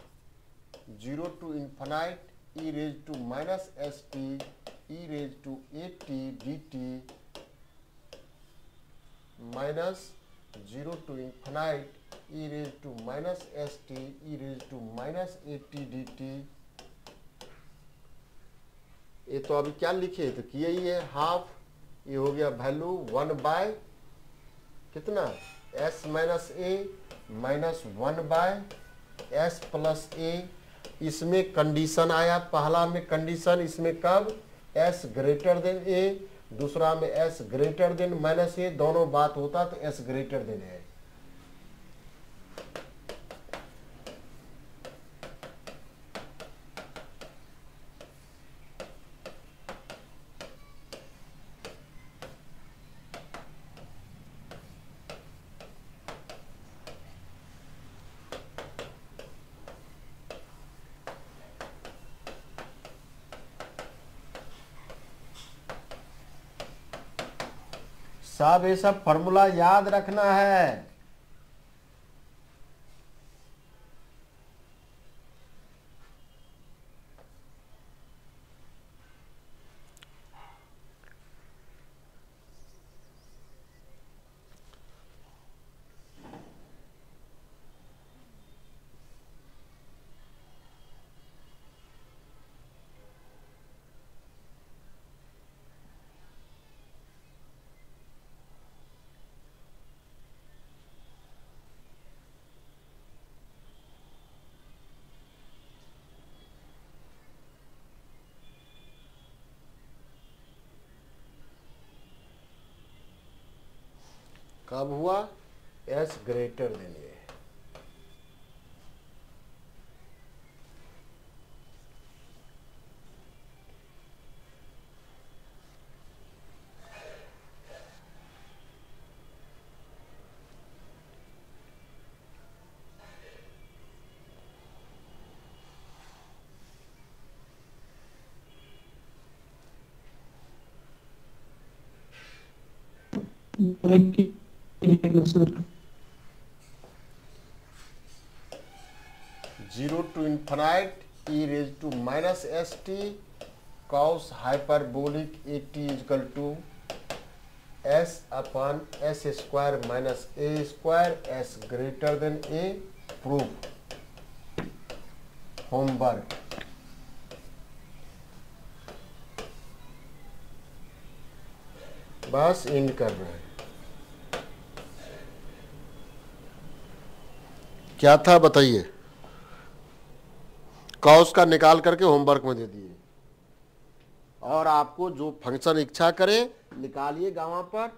0 to infinite e raised to minus st e raised to at dt minus 0 to infinite e raised to minus st e raised to minus at dt। ये तो अभी क्या लिखे तो किए ही है, हाफ, ये हो गया वैल्यू 1 बाय कितना, s माइनस ए माइनस 1 बाय s प्लस ए। इसमें कंडीशन आया, पहला में कंडीशन इसमें कब, s ग्रेटर देन ए, दूसरा में s ग्रेटर देन माइनस ए, दोनों बात होता तो s ग्रेटर देन है। सब ये सब फॉर्मूला याद रखना है। कब हुआ, s greater than A. Sir 0 to infinite e raised to minus st cos hyperbolic at is equal to s upon s square minus a square, s greater than a। Proof, homework. बस इन कर रहे हैं। क्या था बताइए? Cos का निकाल करके होमवर्क में दे दिए, और आपको जो फंक्शन इच्छा करे निकालिए गामा पर।